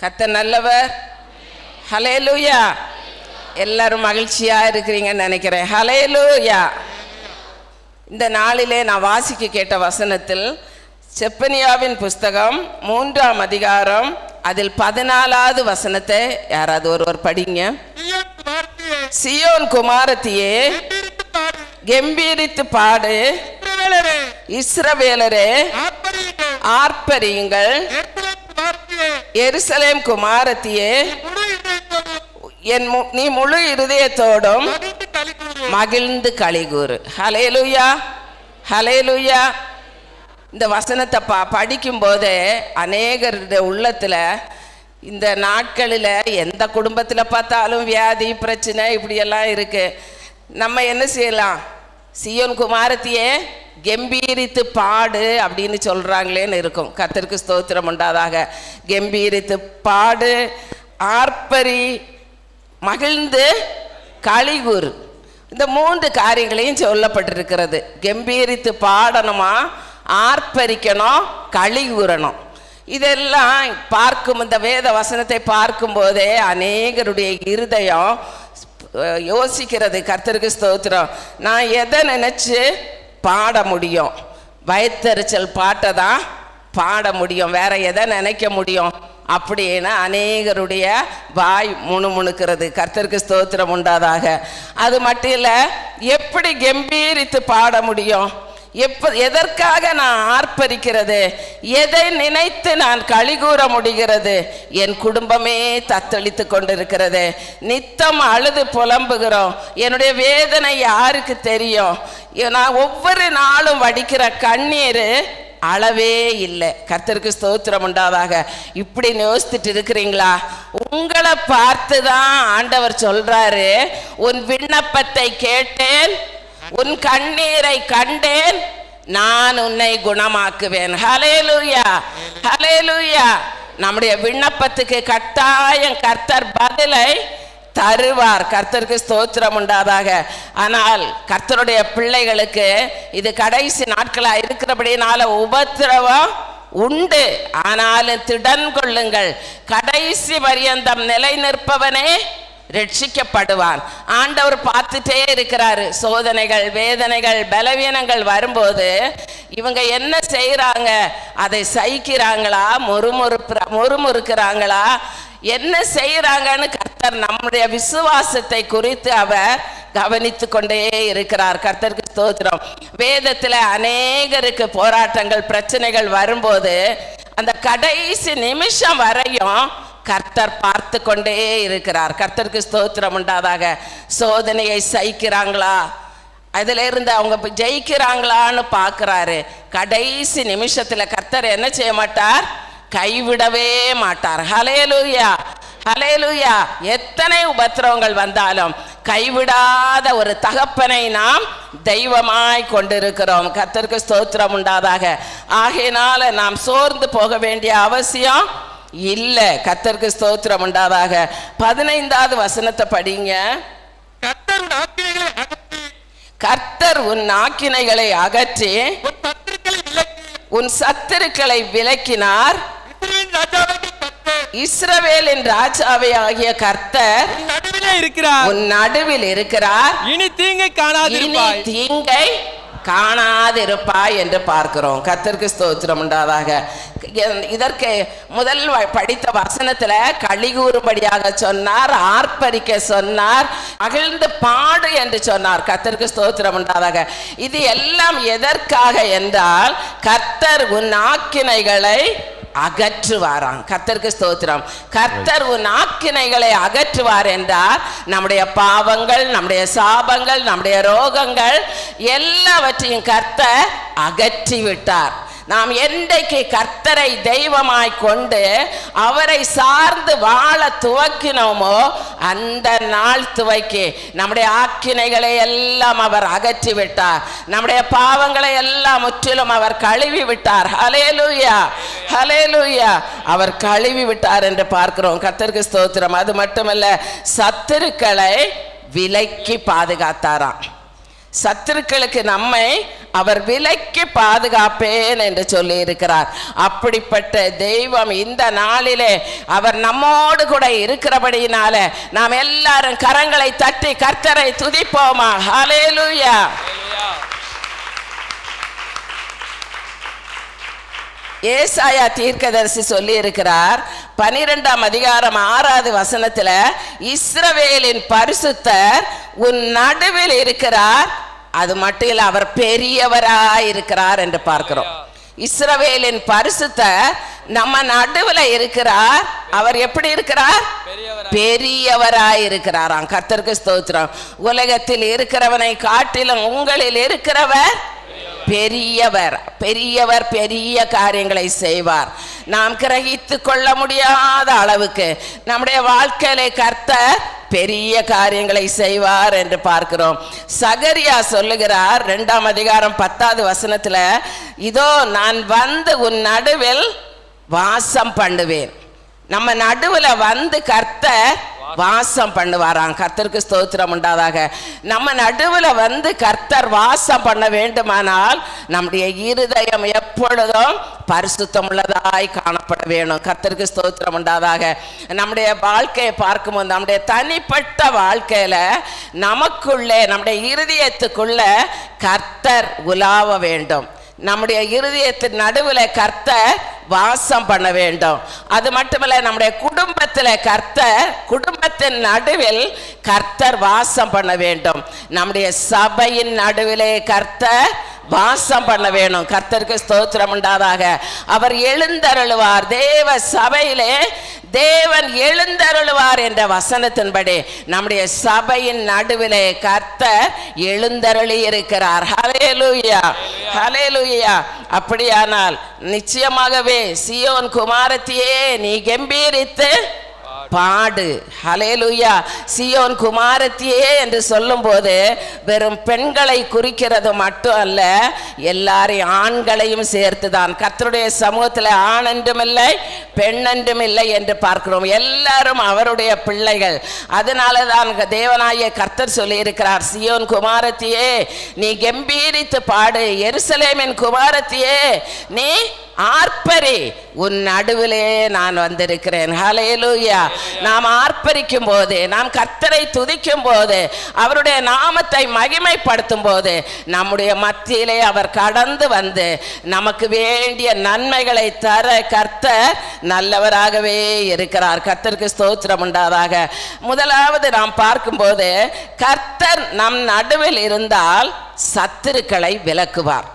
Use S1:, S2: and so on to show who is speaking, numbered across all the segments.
S1: கர்த்தர் நல்லவர். ஹல்லேலூயா. எல்லாரும் மகிழ்ச்சியா இருக்கிறீங்கன்னு நினைக்கிறேன். ஹல்லேலூயா. இந்த நாளிலே நான் வாசிக்க கேட்ட வசனத்தில் செப்பனியாவின் புஸ்தகம் 3ஆம் அதிகாரம் அதில் 14வது வசனத்தை யாராவது ஒருவர் படிங்க. சியோன் குமாரத்தியே கெம்பீரித்து பாடு, இஸ்ரவேலரே ஆர்ப்பரியுங்கள், எருசலேம் குமாரத்தியே நீ முழு இருதயத்தோடும் மகிழ்ந்து களிகூறு. ஹல்லேலூயா, ஹல்லேலூயா. இந்த வசனத்தை படிக்கும் போதே அநேகருடைய உள்ளத்துல இந்த நாட்களில் எந்த குடும்பத்தில் பார்த்தாலும் வியாதி பிரச்சனை இப்படியெல்லாம் இருக்கு. நம்ம என்ன செய்யலாம்? சியோன் குமாரத்தியே கெம்பீரித்து பாடு அப்படின்னு சொல்றாங்களேன்னு இருக்கும். கர்த்தருக்கு ஸ்தோத்திரம் உண்டாதாக. கெம்பீரித்து பாடு, ஆர்ப்பரி, மகிழ்ந்து களிகூறு. இந்த 3 காரியங்களையும் சொல்லப்பட்டிருக்கிறது. கெம்பீரித்து பாடணுமா, ஆர்ப்பரிக்கணும், களிகூறணும். இதெல்லாம் பார்க்கும் இந்த வேத வசனத்தை பார்க்கும் போதே அநேகருடைய இருதயம் யோசிக்கிறது. கர்த்தருக்கு ஸ்தோத்திரம். நான் எதை நினைச்சு பாட முடியும்? வயிற்றெரிச்சல் பாட்டை தான் பாட முடியும், வேற எதை நினைக்க முடியும் அப்படின்னு அநேகருடைய வாய் முணுமுணுக்கிறது. கர்த்தருக்கு ஸ்தோத்திரம் உண்டாதாக. அது மட்டும் இல்லை, எப்படி கெம்பீரித்து பாட முடியும்? எதற்காக நான் ஆர்ப்பரிக்கிறது? எதை நினைத்து நான் களிகூற முடிகிறது? என் குடும்பமே தத்தளித்து கொண்டிருக்கிறது. நித்தம் அழுது புலம்புகிறோம். என்னுடைய வேதனை யாருக்கு தெரியும்? நான் ஒவ்வொரு நாளும் வடிக்கிற கண்ணீர் அளவே இல்லை. கர்த்தருக்கு ஸ்தோத்திரம் உண்டாதாக. இப்படி யோசித்துட்டு இருக்கிறீங்களா? உங்களை பார்த்து தான் ஆண்டவர் சொல்றாரு, உன் விண்ணப்பத்தை கேட்டேன், உன் கண்ணீரை கண்டேன், நான் உன்னை குணமாக்குவேன். ஹல்லேலூயா, ஹல்லேலூயா. நம்முடைய விண்ணப்பத்துக்கு கட்டாயம் கர்த்தர் பதிலை தருவார். கர்த்தருக்கு ஸ்தோத்திரம் உண்டாதாக. ஆனால் கர்த்தருடைய பிள்ளைகளுக்கு இது கடைசி நாட்களா இருக்கிறபடினால உபத்திரவம் உண்டு. ஆனாலும் திடன் கொள்ளுங்கள், கடைசி பரியந்தம் நிலை நிற்பவனே ரட்சிக்கப்படுவான். ஆண்டவர் பார்த்துட்டே இருக்கிறாரு. சோதனைகள், வேதனைகள், பலவீனங்கள் வரும்போது இவங்க என்ன செய்யறாங்க? அதை சகிக்கிறாங்களா, முறுமுறுக்கிறாங்களா, என்ன செய்யறாங்கன்னு கர்த்தர் நம்முடைய விசுவாசத்தை குறித்து அவர் கவனித்து கொண்டே இருக்கிறார். கர்த்தருக்கு ஸ்தோத்திரம். வேதத்துல அநேகருக்கு போராட்டங்கள், பிரச்சனைகள் வரும்போது அந்த கடைசி நிமிஷம் வரையும் கர்த்தர் பார்த்து கொண்டே இருக்கிறார். கர்த்தருக்கு ஸ்தோத்திரம் உண்டாதாக. சோதனையை சகிக்கிறாங்களா, அதுல இருந்து அவங்க ஜெயிக்கிறாங்களான்னு பார்க்கிறாரு. கடைசி நிமிஷத்துல கர்த்தர் என்ன செய்ய மாட்டார்? கைவிடவே மாட்டார். ஹல்லேலூயா, ஹல்லேலூயா. எத்தனை உபத்திரவங்கள் வந்தாலும் கைவிடாத ஒரு தகப்பனை நாம் தெய்வமாய் கொண்டிருக்கிறோம். கர்த்தருக்கு ஸ்தோத்திரம் உண்டாதாக. ஆகையினால நாம் சோர்ந்து போக வேண்டிய அவசியம் இல்லை. கர்த்தருக்கு ஸ்தோத்திரம் உண்டாதாக. 15வது வசனத்தை படிங்க. கர்த்தர் உன் ஆக்கினைகளை அகற்றி உன் சத்துருக்களை விலக்கினார். இஸ்ரவேலின் ராஜாவே ஆகிய கர்த்தர் உன் நடுவில் இருக்கிறார். இனி தீங்கை காணாதிருப்பாய் என்று பார்க்கிறோம். கர்த்தருக்கு ஸ்தோத்திரம் உண்டாதாக. இதற்கு முதல் படித்த வசனத்துல களிகூறும்படியாக சொன்னார், ஆர்ப்பரிக்க சொன்னார், மகிழ்ந்து பாடு என்று சொன்னார். கர்த்தருக்கு ஸ்தோத்திரம் உண்டாதாக. இது எல்லாம் எதற்காக என்றால், கர்த்தர் உன் ஆக்கினைகளை அகற்றுவாராம். கர்த்தருக்கு ஸ்தோத்திரம். கர்த்தர் உன் ஆக்கினைகளை அகற்றுவார் என்றால் நம்முடைய பாவங்கள், நம்முடைய சாபங்கள், நம்முடைய ரோகங்கள் எல்லாவற்றையும் கர்த்தர் அகற்றி விட்டார். நாம் என்றைக்கு கர்த்தரை தெய்வமாய் கொண்டு அவரை சார்ந்து வாழ துவக்கினோமோ அந்த நாள் துவக்கி நம்முடைய ஆக்கினைகளை எல்லாம் அவர் அகற்றி விட்டார். நம்முடைய பாவங்களை எல்லாம் முற்றிலும் அவர் கழுவி விட்டார். ஹல்லேலூயா, ஹல்லேலூயா. அவர் கழுவி விட்டார் என்று பார்க்கிறோம். கர்த்தருக்கு ஸ்தோத்திரம். அது மட்டுமல்ல, சத்துருக்களை விலக்கி பாதுகாத்தாராம். சத்துருக்களுக்கு நம்மை அவர் விலக்கி பாதுகாப்பேன் என்று சொல்லி இருக்கிறார். அப்படிப்பட்ட தெய்வம் இந்த நாளிலே அவர் நம்மோடு கூட இருக்கிறபடியினால நாம் எல்லாரும் கரங்களை தட்டி கர்த்தரை துதிப்போமா. ஹல்லேலூயா. ஏசாயா தீர்க்கதரிசி சொல்லி இருக்கிறார் 12ஆம் அதிகாரம் 6வது வசனத்துல, இஸ்ரவேலின் பரிசுத்தர் உன் நடுவில் இருக்கிறார், அது மட்டும் இல்ல அவர் பெரியவராய் இருக்கிறார் என்று பார்க்கிறோம். இஸ்ரவேலின் பரிசுத்தர் நம்ம நடுவில் இருக்கிறார். அவர் எப்படி இருக்கிறார்? பெரியவராய் இருக்கிறாராம். கர்த்தருக்கு ஸ்தோத்திரம். உலகத்தில் இருக்கிறவனை காட்டிலும் உங்களில் இருக்கிறவர் பெரியவர். பெரியவர் பெரிய காரியங்களை செய்வார். நாம் கிரகித்து கொள்ள முடியாத அளவுக்கு நம்முடைய வாழ்க்கையிலே கர்த்தர் பெரிய காரியங்களை செய்வார் என்று பார்க்கிறோம். சகரியா சொல்லுகிறார் 2ஆம் அதிகாரம் 10வது வசனத்துல, இதோ நான் வந்து உன் நடுவில் வாசம் பண்ணுவேன். நம்ம நடுவுல வந்து கர்த்தர் வாசம் பண்ணுவாராம். கர்த்தருக்கு ஸ்தோத்திரம் உண்டாதாக. நம்ம நடுவுல வந்து கர்த்தர் வாசம் பண்ண வேண்டுமானால் நம்முடைய இருதயம் எப்பொழுதும் பரிசுத்தம் உள்ளதாய் காணப்பட வேணும். கர்த்தருக்கு ஸ்தோத்திரம் உண்டாதாக. நம்முடைய வாழ்க்கையை பார்க்கும்போது நம்முடைய தனிப்பட்ட வாழ்க்கையில நமக்குள்ளே நம்முடைய இருதயத்துக்குள்ள கர்த்தர் உலாவ வேண்டும். நம்முடைய இருதயத்தின் நடுவில் கர்த்தர் வாசம் பண்ண வேண்டும். அது மட்டுமல்ல, நம்முடைய குடும்பத்தில் கர்த்தர், குடும்பத்தின் நடுவில் கர்த்தர் வாசம் பண்ண வேண்டும். நம்முடைய சபையின் நடுவிலே கர்த்தர் வாசம் பண்ண வேணும். கர்த்தருக்கு ஸ்தோத்திரம் உண்டாதாக. அவர் எழுந்தருளுவார். தேவ சபையிலே தேவன் எழுந்தருளுவார் என்ற வசனத்தின்படி நம்முடைய சபையின் நடுவிலே கர்த்தர் எழுந்தருளி இருக்கிறார். ஹல்லேலூயா, ஹல்லேலூயா. அப்படியானால் நிச்சயமாகவே சீயோன் குமாரத்தியே நீ கம்பீரித்து பாடு. ஹல்லேலூயா. சீயோன் குமாரத்தியே என்று சொல்லும் போது வெறும் பெண்களை குறிக்கிறது மட்டும் அல்ல, எல்லாரையும் ஆண்களையும் சேர்த்துதான். கர்த்தருடைய சமூகத்தில் ஆண் என்றும் இல்லை பெண் என்றும் இல்லை என்று பார்க்கிறோம். எல்லாரும் அவருடைய பிள்ளைகள். அதனால தான் தேவனாகிய கர்த்தர் சொல்லி இருக்கிறார், சீயோன் குமாரத்தியே நீ கம்பீரித்து பாடு, எருசலேமின் குமாரத்தியே நீ ஆர்ப்பரி, உன் நடுவிலே நான் வந்திருக்கிறேன். ஹல்லேலூயா. நாம் ஆர்ப்பரிக்கும் போது, நாம் கர்த்தரை துதிக்கும் போது, அவருடைய நாமத்தை மகிமைப்படுத்தும் போது நம்முடைய மத்தியிலே அவர் கடந்து வந்து நமக்கு வேண்டிய நன்மைகளை தர கர்த்தர் நல்லவராகவே இருக்கிறார். கர்த்தருக்கு ஸ்தோத்திரம் உண்டாதாக. முதலாவது நாம் பார்க்கும்போது, கர்த்தர் நம் நடுவில் இருந்தால் சத்துருக்களை விலக்குவார்.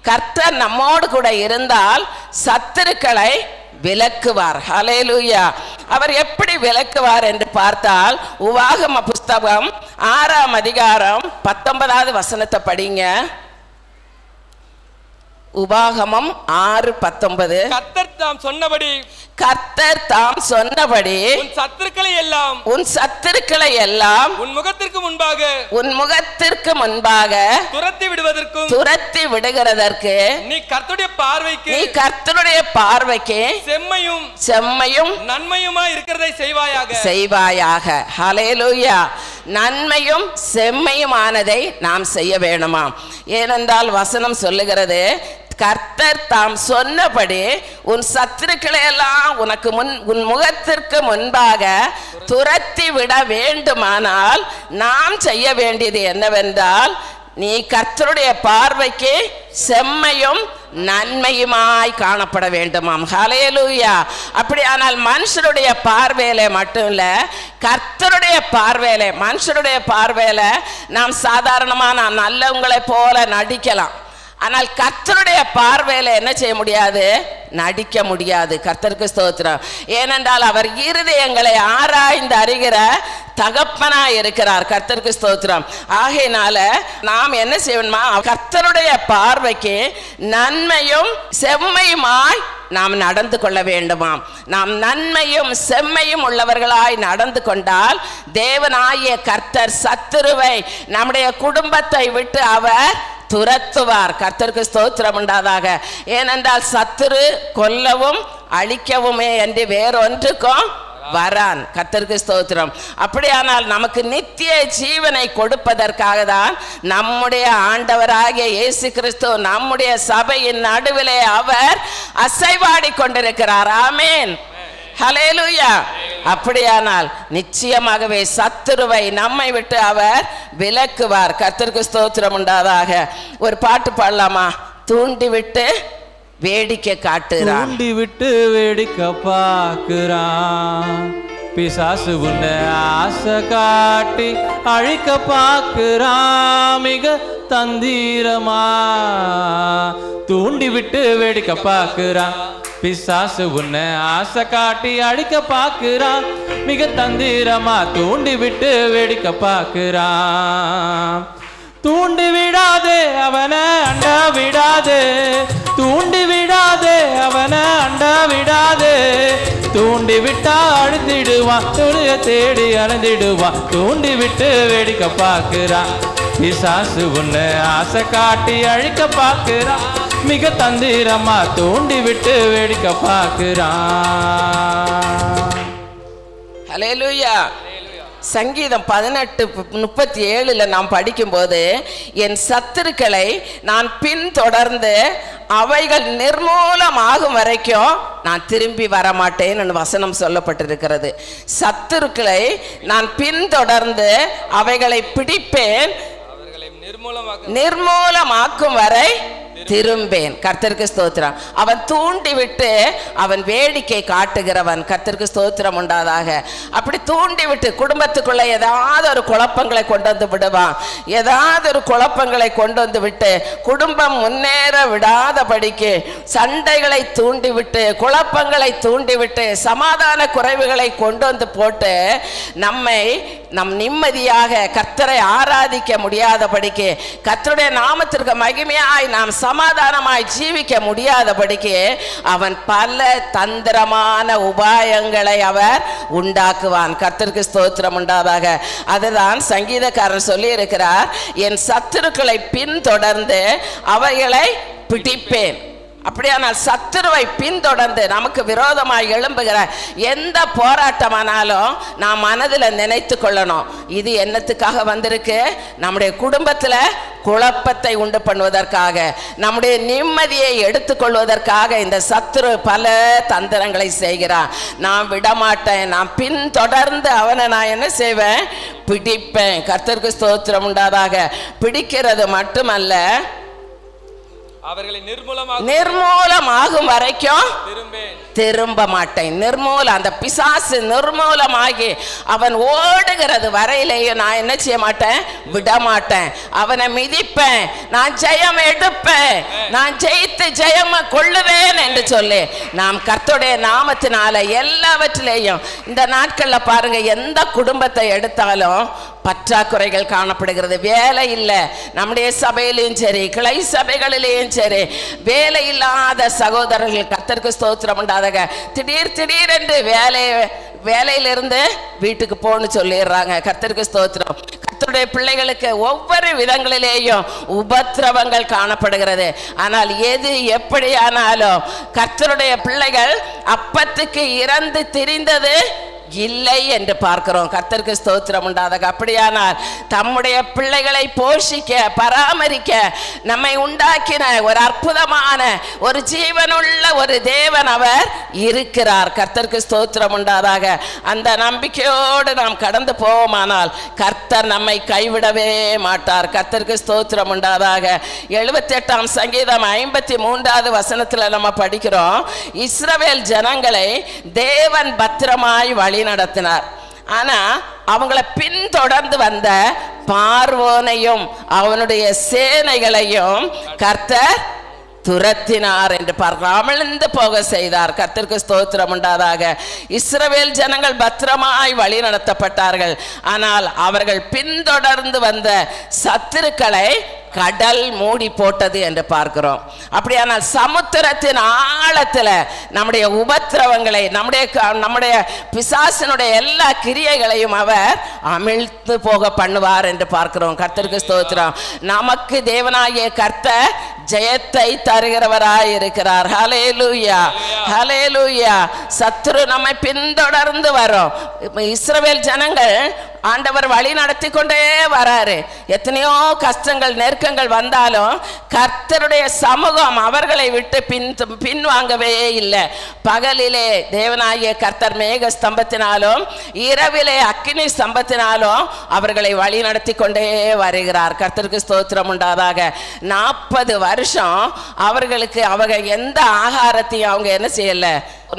S1: கர்த்தர் நம்மோடு கூட இருந்தால் சத்துருக்களை விலக்குவார். ஹல்லேலூயா. அவர் எப்படி விலக்குவார் என்று பார்த்தால், உபாகம புஸ்தகம் 6ஆம் அதிகாரம் 19வது வசனத்தை படிங்க. உபாகமம் 6:19.
S2: கர்த்தர் தாம் சொன்னபடி,
S1: கர்த்தர் தாம் சொன்னபடி
S2: உன் சத்துருக்களை எல்லாம்,
S1: உன் சத்துருக்களை எல்லாம்
S2: உன் முகத்திற்கு முன்பாக,
S1: உன் முகத்திற்கு முன்பாக
S2: துரத்தி விடுவதற்கும்,
S1: துரத்தி விடுகிறதற்கு
S2: நீ கர்த்தருடைய பார்வைக்கு,
S1: நீ கர்த்தருடைய பார்வைக்கு
S2: செம்மையும்
S1: செம்மையும்
S2: நன்மையுமாய் இருக்கிறதை செய்வாயாக,
S1: செய்வாயாக. ஹல்லேலூயா. நன்மையும் செம்மையுமானதை நாம் செய்ய வேணுமாம். ஏனென்றால் வசனம் சொல்லுகிறது, கர்த்தர் தாம் சொன்னபடி உன் சத்துருக்களை எல்லாம் உனக்கு உன் முகத்திற்கு முன்பாக துரத்தி விட வேண்டுமானால் நாம் செய்ய வேண்டியது என்னவென்றால், நீ கர்த்தருடைய பார்வைக்கு செம்மையும் நன்மையுமாய் காணப்பட வேண்டுமாம். ஹல்லேலூயா. அப்படியானால் மனுஷருடைய பார்வையில மட்டும் இல்ல, கர்த்தருடைய பார்வையில, மனுஷருடைய பார்வையில நாம் சாதாரணமா நான் நல்லவங்களை போல நடிக்கலாம். ஆனால் கர்த்தருடைய பார்வையில என்ன செய்ய முடியாது? நடிக்க முடியாது. கர்த்தருக்கு ஸ்தோத்திரம். ஏனென்றால் அவர் இருதயங்களை ஆராய்ந்து அறிகிற தகப்பனா இருக்கிறார். கர்த்தருக்கு ஸ்தோத்திரம். ஆகையினால நாம் என்ன செய்யணுமா? கர்த்தருடைய பார்வைக்கு நன்மையும் செம்மையுமாய் நாம் நடந்து கொள்ள வேண்டுமாம். நாம் நன்மையும் செம்மையும் உள்ளவர்களாய் நடந்து கொண்டால் தேவனாகிய கர்த்தர் சத்துருவை நம்முடைய குடும்பத்தை விட்டு அவர் துரத்துவார். கர்த்தருக்கு ஸ்தோத்திரம் உண்டாதாக. ஏனென்றால் சத்துரு கொல்லவும் அழிக்கவுமே என்று வேறொன்றுக்கும் வரான். கர்த்தருக்கு ஸ்தோத்திரம். அப்படியானால் நமக்கு நித்திய ஜீவனை கொடுப்பதற்காக தான் நம்முடைய ஆண்டவராகிய இயேசு கிறிஸ்து நம்முடைய சபையின் நடுவிலே அவர் அசைவாடி கொண்டிருக்கிறார். ஆமென், ஹல்லேலூயா. அப்படியானால் நிச்சயமாகவே சத்துருவை நம்மை விட்டு அவர் விலக்குவார். கர்த்தருக்கு ஸ்தோத்திரம் உண்டாதாக. ஒரு பாட்டு பாடலாமா? தூண்டி விட்டு வேடிக்கை காட்டுறான்,
S3: தூண்டி விட்டு வேடிக்கை பார்க்கிறான், பிசாசு உன்னை ஆசை காட்டி அழிக்க பார்க்கிறான் மிக தந்திரமா. தூண்டி விட்டு வேடிக்கை பார்க்கிறான், பிசாசு உன்னை ஆசை காட்டி அழிக்க பார்க்கிறான் மிக தந்திரமா. தூண்டி விட்டு வேடிக்கை பார்க்கிறான். தூண்டி விடாதே அவனை அண்ட விடாதே, தூண்டி விடாதே அவனை அண்ட விடாதே. தூண்டி விட்டா அழுத்திடுவான், தொழில தேடி அலைந்திடுவான். தூண்டி விட்டு வேடிக்கை பார்க்கிறான், பிசாசு உன்னை ஆசை காட்டி அழிக்க பார்க்கிறான் மிக தந்திரமா. தூண்டி விட்டு வேடிக்கை பார்க்கிறான்.
S1: ஹல்லேலூயா. சங்கீதம் 18:37 நாம் படிக்கும்போது, என் சத்துருக்களை நான் பின்தொடர்ந்து அவைகள் நிர்மூலமாகும் வரைக்கும் நான் திரும்பி வரமாட்டேன் வசனம் சொல்லப்பட்டிருக்கிறது. சத்துருக்களை நான் பின்தொடர்ந்து அவைகளை பிடிப்பேன், நிர்மூலமாக்கும் வரை திரும்பேன். கர்த்தருக்கு ஸ்தோத்திரம். அவன் தூண்டி விட்டு அவன் வேடிக்கை காட்டுகிறவன். கர்த்தருக்கு ஸ்தோத்திரம் உண்டாதாக. அப்படி தூண்டி விட்டு குடும்பத்துக்குள்ள ஏதாவது ஒரு குழப்பங்களை கொண்டு வந்து விடுவான். ஏதாவது ஒரு குழப்பங்களை கொண்டு வந்து விட்டு குடும்பம் முன்னேற விடாதபடிக்கு சண்டைகளை தூண்டி விட்டு குழப்பங்களை தூண்டி விட்டு சமாதான குறைவுகளை கொண்டு வந்து போட்டு நம்மை நம் நிம்மதியாக கர்த்தரை ஆராதிக்க முடியாதபடிக்கு, கர்த்தருடைய நாமத்திற்கு மகிமையாய் நாம் சமாதானமாய் ஜீவிக்க முடியாதபடிக்கு அவன் பல தந்திரமான உபாயங்களை அவர் உண்டாக்குவான். கர்த்தருக்கு ஸ்தோத்திரம் உண்டாதாக. அதுதான் சங்கீதக்காரன் சொல்லி இருக்கிறார், என் சத்துருக்களை பின்தொடர்ந்து அவைகளை பிடிப்பேன். அப்படியானால் சத்துருவை பின்தொடர்ந்து நமக்கு விரோதமாக எழும்புகிற எந்த போராட்டமானாலும் நாம் மனதில் நினைத்து கொள்ளணும், இது என்னத்துக்காக வந்திருக்கு? நம்முடைய குடும்பத்தில் குழப்பத்தை உண்டு பண்ணுவதற்காக, நம்முடைய நிம்மதியை எடுத்துக்கொள்வதற்காக இந்த சத்துரு பல தந்திரங்களை செய்கிறான். நான் விடமாட்டேன், நான் பின்தொடர்ந்து அவனை நான் என்ன செய்வேன்? பிடிப்பேன். கர்த்தருக்கு ஸ்தோத்திரம் உண்டாதாக. பிடிக்கிறது மட்டுமல்ல,
S2: அவர்களை
S1: நிர்மூலமாகும் வரைக்கும் திரும்ப மாட்டேன். அந்த பிசாசு நிர்மூலமாகி அவன் ஓடுகிறது வரையிலேயும் நான் என்ன செய்ய மாட்டேன்? விட மாட்டேன். அவனை மிதிப்பேன், நான் ஜெயம் எடுப்பேன், நான் ஜெயித்து ஜெயம் கொள்ளுவேன் என்று சொல்லி நாம் கர்த்தருடைய நாமத்தினால எல்லாவற்றிலேயும் இந்த நாட்கள்ல பாருங்க, எந்த குடும்பத்தை எடுத்தாலும் பற்றாக்குறைகள் காணப்படுகிறது. வேலை இல்லை, நம்முடைய சபையிலையும் சரி கிளை சபைகளிலேயும் சரி வேலை இல்லாத சகோதரர்கள் கர்த்தருக்கு ஸ்தோத்திரம் உண்டாதாக. திடீர் என்று வேலையிலிருந்து வீட்டுக்கு போன்னு சொல்லிடுறாங்க. கர்த்தருக்கு ஸ்தோத்திரம். கர்த்தருடைய பிள்ளைகளுக்கு ஒவ்வொரு விதங்களிலேயும் உபத்திரவங்கள் காணப்படுகிறது. ஆனால் எது எப்படியானாலும் கர்த்தருடைய பிள்ளைகள் அப்பத்துக்கு இறந்து திரிந்தது இல்லை என்று பார்க்கிறோம். கர்த்தருக்கு ஸ்தோத்திரம் உண்டாதாக. அப்படியானால் தம்முடைய பிள்ளைகளை போஷிக்க பராமரிக்க நம்மை உண்டாக்கின ஒரு அற்புதமான ஒரு ஜீவனுள்ள ஒரு தேவன் அவர் இருக்கிறார். கர்த்தருக்கு ஸ்தோத்திரம் உண்டாதாக. அந்த நம்பிக்கையோடு நாம் கடந்து போவோமானால் கர்த்தர் நம்மை கைவிடவே மாட்டார். கர்த்தருக்கு ஸ்தோத்திரம் உண்டாதாக. 78ஆம் சங்கீதம் 53வது வசனத்தில் நம்ம படிக்கிறோம், இஸ்ரவேல் ஜனங்களை தேவன் பத்திரமாய் வழி நடத்தினார். ஆனா அவங்கள பின்தொடர்ந்து வந்த பார்வோனையும் அவனுடைய சேனைகளையும் கர்த்தர் துரத்தினார் என்று பார்க்கலாம். அமிழ்ந்து போக செய்தார். கர்த்தருக்கு ஸ்தோத்திரம் உண்டாதாக. இஸ்ரவேல் ஜனங்கள் பத்திரமாய் வழி நடத்தப்பட்டார்கள். ஆனால் அவர்கள் பின்தொடர்ந்து வந்த சத்துருக்களை கடல் மூடி போட்டது என்று பார்க்கிறோம். அப்படியானால் சமுத்திரத்தின் ஆழத்துல நம்முடைய உபத்திரவங்களை, நம்முடைய பிசாசினுடைய எல்லா கிரியைகளையும் அவர் அமிழ்த்து போக பண்ணுவார் என்று பார்க்கிறோம். கர்த்தருக்கு ஸ்தோத்திரம். நமக்கு தேவனாகிய கர்த்தர் ஜெயத்தை தருகிறவராய் இருக்கிறார். ஹல்லேலூயா, ஹல்லேலூயா. சத்துரு நம்மை பின்தொடர்ந்து வரும். இஸ்ரவேல் ஜனங்கள் ஆண்டவர் வழி நடத்தி கொண்டே வராரு. எத்தனையோ கஷ்டங்கள் நெருக்கங்கள் வந்தாலும் கர்த்தருடைய சமூகம் அவர்களை விட்டு பின்வாங்கவே இல்லை. பகலிலே தேவனாகிய கர்த்தர் மேக ஸ்தம்பத்தினாலும் இரவிலே அக்கினி ஸ்தம்பத்தினாலும் அவர்களை வழி நடத்தி கொண்டே வருகிறார். கர்த்தருக்கு ஸ்தோத்திரம் உண்டாதாக. 40 வருஷம் அவர்களுக்கு அவங்க எந்த ஆகாரத்தையும் அவங்க என்ன செய்யல.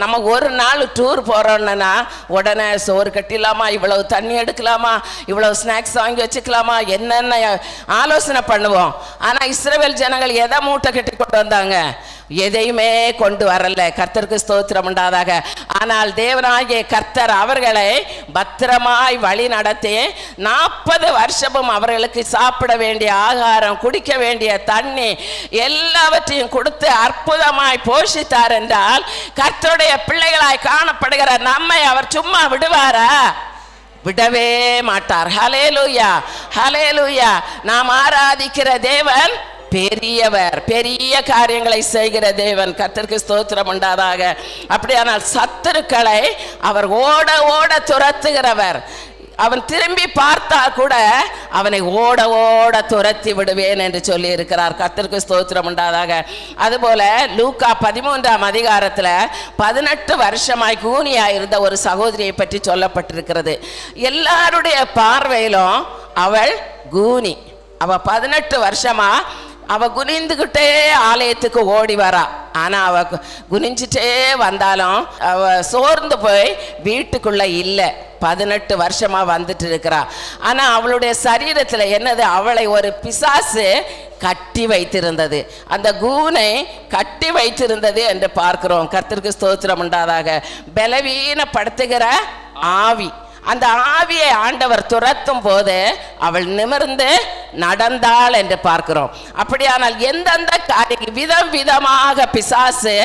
S1: நம்ம ஒரு நாள் டூர் போறோம்னா உடனே சோறு கட்டிடலாமா, இவ்வளவு தண்ணி எடுக்கலாமா, இவ்வளவு ஸ்நாக்ஸ் வாங்கி வச்சுக்கலாமா, என்னென்ன ஆலோசனை பண்ணுவோம். ஆனா இஸ்ரவேல் ஜனங்கள் எதை மூட்டை கட்டி கொண்டு வந்தாங்க? எதையுமே கொண்டு வரல. கர்த்தருக்கு ஸ்தோத்திரம் உண்டாதாக. ஆனால் தேவனாகிய கர்த்தர் அவர்களை பத்திரமாய் வழி நடத்தி 40 வருஷமும் அவர்களுக்கு சாப்பிட வேண்டிய ஆகாரம், குடிக்க வேண்டிய தண்ணி எல்லாவற்றையும் கொடுத்து அற்புதமாய் போஷித்தார் என்றால் கர்த்தருடைய பிள்ளைகளாய் காணப்படுகிற நம்மை அவர் சும்மா விடுவாரா? விடவே மாட்டார். ஹல்லேலூயா, ஹல்லேலூயா. நாம் ஆராதிக்கிற தேவன் பெரியவர், பெரிய காரியங்களை செய்கிற தேவன். கர்த்தருக்கு ஸ்தோத்திரம் உண்டாதாக. அப்படியானால் சத்துருக்களை அவர் ஓட ஓட துரத்துகிறவர். அவன் திரும்பி பார்த்தா கூட அவனை ஓட ஓட துரத்தி விடுவேன் என்று சொல்லி இருக்கிறார். கர்த்தருக்கு ஸ்தோத்திரம் உண்டாதாக. அதுபோல லூக்கா 13ஆம் அதிகாரத்தில் 18 வருஷமாய் கூனியாய் இருந்த ஒரு சகோதரியை பற்றி சொல்லப்பட்டிருக்கிறது. எல்லாருடைய பார்வையிலும் அவள் கூனி. அவ 18 வருஷமா அவ குனிந்துகிட்டே ஆலயத்துக்கு ஓடி வரா. ஆனா அவ குனிஞ்சிட்டே வந்தாலும் அவ சோர்ந்து போய் வீட்டுக்குள்ள இல்லை. 18 வருஷமா வந்துட்டு இருக்கிறா. ஆனா அவளுடைய சரீரத்துல என்னது? அவளை ஒரு பிசாசு கட்டி வைத்திருந்தது. அந்த கூனை கட்டி வைத்திருந்தது என்று பார்க்கிறோம். கர்த்தருக்கு ஸ்தோத்திரம் உண்டாதாக. பலவீனப்படுத்துகிற ஆவி. அந்த ஆவியை ஆண்டவர் துரத்தும் போது அவள் நிமிர்ந்து நடந்தாள் என்று பார்க்கிறோம். அப்படியானால் எந்தெந்த விதம் விதமாக பிசாசு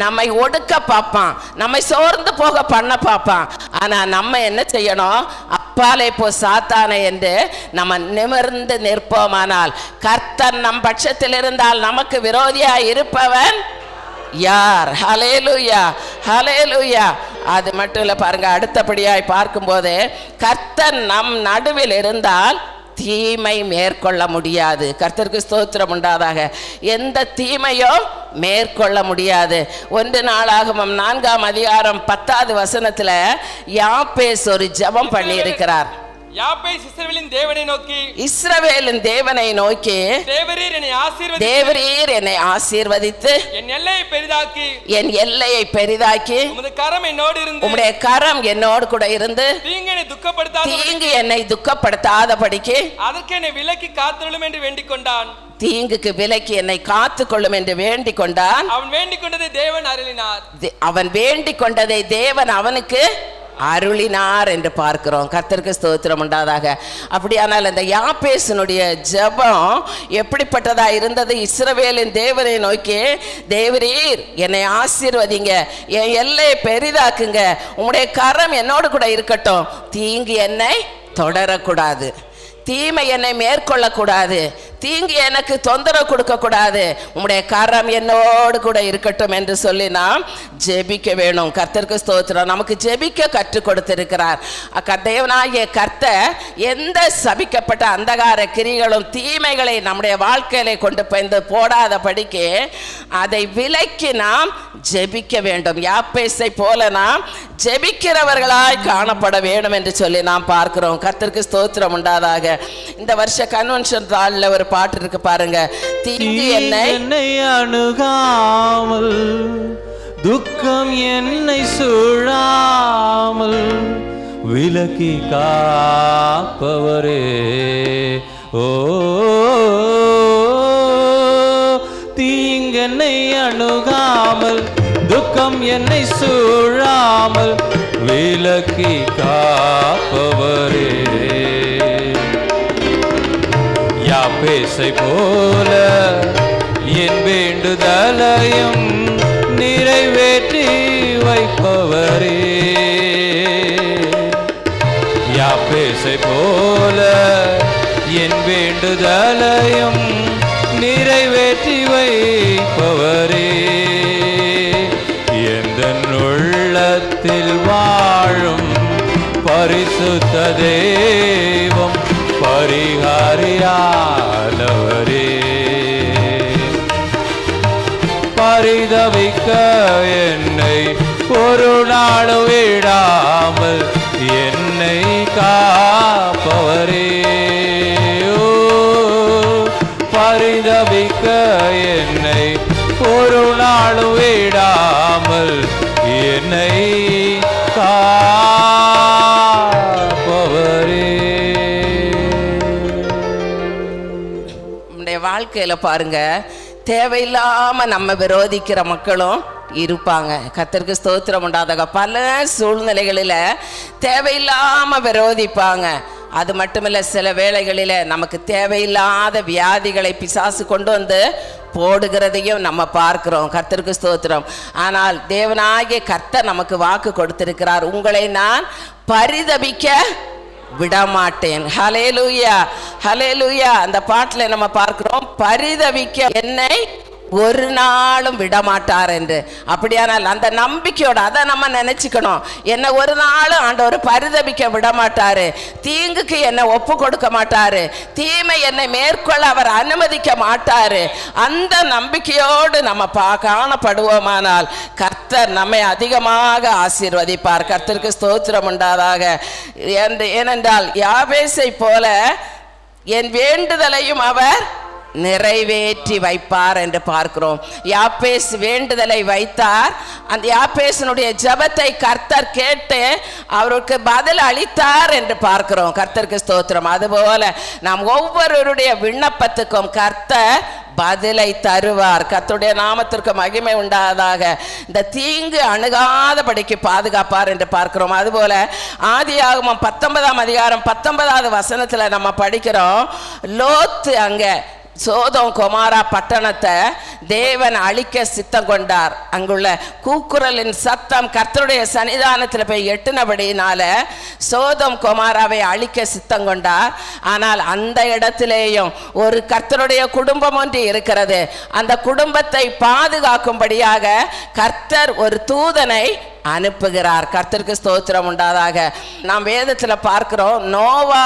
S1: நம்மை ஒடுக்க பார்ப்பான், நம்மை சோர்ந்து போக பண்ண பார்ப்பான். ஆனா நம்ம என்ன செய்யணும்? அப்பாலே போ சாத்தானே என்று நம்ம நிமிர்ந்து நிற்போமானால் கர்த்தர் நம் பட்சத்தில் இருந்தால் நமக்கு விரோதியாய் இருப்பவன் யார்? ஹல்லேலூயா, ஹல்லேலூயா. அது மட்டும் இல்லை பாருங்க, அடுத்தபடியாய் பார்க்கும்போது கர்த்தர் நம் நடுவில் இருந்தால் தீமை மேற்கொள்ள முடியாது. கர்த்தருக்கு ஸ்தோத்திரம் உண்டாதாக. எந்த தீமையும் மேற்கொள்ள முடியாது. 1 நாளாகமம் 4ஆம் அதிகாரம் 10வது வசனத்துல யாப்பேஸ் ஒரு ஜெபம் பண்ணி இருக்கிறார்.
S2: யாப்பேஸ் இஸ்ரவேலின் தேவனை நோக்கி,
S1: இஸ்ரவேலின் தேவனை நோக்கி, தேவரீர் என்னை ஆசீர்வதித்து
S2: என் எல்லையை பெரிதாக்கி,
S1: என் எல்லையை பெரிதாக்கி,
S2: உம்முடைய கரம் என்னோடு இருந்து,
S1: உம்முடைய கரம் என்னோடு கூட இருந்து,
S2: தீங்கு
S1: என்னை துக்கப்படுத்தாதபடிக்கு
S2: அதற்கு என்னை விலக்கி காத்துள்ளும் என்று வேண்டிக் கொண்டான்.
S1: தீங்குக்கு விலக்கி என்னை காத்துக் கொள்ளும் என்று வேண்டிக் கொண்டான்.
S2: அவன் வேண்டிக் கொண்டதை தேவன் அருளினார்.
S1: அவன் வேண்டிக் கொண்டதை தேவன் அவனுக்கு அருளினார் என்று பார்க்கிறோம். கர்த்தருக்கு ஸ்தோத்திரம் உண்டாதாக. அப்படியானால் அந்த யாப்பேசனுடைய ஜெபம் எப்படிப்பட்டதா இருந்தது? இஸ்ரவேலின் தேவனை நோக்கி, தேவரீர் என்னை ஆசீர்வதிங்க, என் எல்லையை பெரிதாக்குங்க, உம்முடைய கரம் என்னோடு கூட இருக்கட்டும், தீங்கு என்னை தொடரக்கூடாது, தீமை என்னை மேற்கொள்ளக்கூடாது, தீங்கு எனக்கு தொந்தரவு கொடுக்க கூடாது, உம்முடைய கரம் என்னோடு கூட இருக்கட்டும் என்று சொல்லி நாம் ஜெபிக்க வேணும். கர்த்தருக்கு ஸ்தோத்திரம். நமக்கு ஜெபிக்க கற்றுக் கொடுத்திருக்கிறார் தேவனாகிய கர்த்தர். எந்த சபிக்கப்பட்ட அந்தகார கிரிகளும் தீமைகளை நம்முடைய வாழ்க்கையில கொண்டு போடாதபடிக்கு அதை விலக்கி நாம் ஜெபிக்க வேண்டும். யாப்பேசை போல நாம் ஜெபிக்கிறவர்களாய் காணப்பட வேண்டும் என்று சொல்லி நாம் பார்க்கிறோம். கர்த்தருக்கு ஸ்தோத்திரம் உண்டாதாக. இந்த வருஷ கன்வென்ஷன் தாள்ல ஒரு பாட்டு இருக்கு பாருங்க. தீங்கு என்னை
S3: அணுகாமல், துக்கம் என்னை சூழாமல், விலக்கி காப்பவரே, ஓ தீங்கென்னை அணுகாமல், துக்கம் என்னை சூழாமல், விலக்கி காப்பவரே. யாபேசை போல என் வேண்டுதலையும் நிறைவேற்றி வைப்பவரே. யாபேசை போல என் வேண்டுதலையும் நிறைவேற்றி வைப்பவரே. எந்தன் உள்ளத்தில் வாழும் பரிசுத்த தெய்வம் பரிகாரியானவரே. பரிதவிக்க என்னை ஒரு நாளும் விடாமல் என்னை காப்பவரே. பரிதவிக்க என்னை ஒரு நாளும் விடாமல் என்னை காப்பவரே.
S1: நம்முடைய வாழ்க்கையில பாருங்க, தேவையில்லாம நம்ம விரோதிக்கிற மக்களும் இருப்பாங்க. கர்த்தருக்கு ஸ்தோத்திரம் உண்டாதாக. பல சூழ்நிலைகளில் தேவையில்லாம விரோதிப்பாங்க. அது மட்டுமில்ல, சில வேளைகளில் நமக்கு தேவையில்லாத வியாதிகளை பிசாசு கொண்டு வந்து போடுகிறதையும் நம்ம பார்க்கிறோம். கர்த்தருக்கு ஸ்தோத்திரம். ஆனால் தேவனாகிய கர்த்தர் நமக்கு வாக்கு கொடுத்திருக்கிறார், உங்களை நான் பரிதபிக்க விடமாட்டேன். ஹல்லேலூயா, ஹல்லேலூயா. அந்த பாட்டில் நம்ம பார்க்கிறோம், பரிதபிக்க என்னை ஒரு நாளும் விடமாட்டார் என்று. அப்படியானால் அந்த நம்பிக்கையோட அதை நம்ம நினைச்சுக்கணும். என்னை ஒரு நாளும் ஆண்டவர் பரிதபிக்க விடமாட்டாரு, தீங்குக்கு என்னை ஒப்பு கொடுக்க மாட்டாரு, தீமை என்னை மேற்கொள்ள அவர் அனுமதிக்க மாட்டாரு. அந்த நம்பிக்கையோடு நம்ம காணப்படுவோமானால் கர்த்தர் நம்மை அதிகமாக ஆசீர்வதிப்பார். கர்த்தருக்கு ஸ்தோத்திரம் உண்டாதாக. ஏனென்றால் யாபேசை போல என் வேண்டுதலையும் அவர் நிறைவேற்றி வைப்பார் என்று பார்க்கிறோம். யாபேஸ் வேண்டுதலை வைத்தார். அந்த யாபேசனுடைய ஜெபத்தை கர்த்தர் கேட்டு அவருக்கு பதில் அளித்தார் என்று பார்க்கிறோம். கர்த்தருக்கு ஸ்தோத்திரம். அதுபோல நாம் ஒவ்வொருவருடைய விண்ணப்பத்துக்கும் கர்த்தர் பதிலை தருவார். கர்த்தருடைய நாமத்திற்கு மகிமை உண்டாதாக. இந்த தீங்கு அணுகாதபடிக்கு பாதுகாப்பார் என்று பார்க்கிறோம். அதுபோல ஆதியாகமம் 19ஆம் அதிகாரம் 19வது வசனத்துல நம்ம படிக்கிறோம், லோத்து அங்க சோதோம் கொமாரா பட்டணத்தை தேவன் அழிக்க சித்தம் கொண்டார். அங்குள்ள கூக்குரலின் சத்தம் கர்த்தருடைய சன்னிதானத்தில் போய் எட்டுனபடினால சோதோம் கொமாராவை அழிக்க சித்தம் கொண்டார். ஆனால் அந்த இடத்திலேயும் ஒரு கர்த்தருடைய குடும்பம் ஒன்று இருக்கிறது. அந்த குடும்பத்தை பாதுகாக்கும்படியாக கர்த்தர் ஒரு தூதனை அனுப்புகிறார். கர்த்தருக்கு ஸ்தோத்திரம் உண்டாதாக. நாம் வேதத்தில் பார்க்கிறோம், நோவா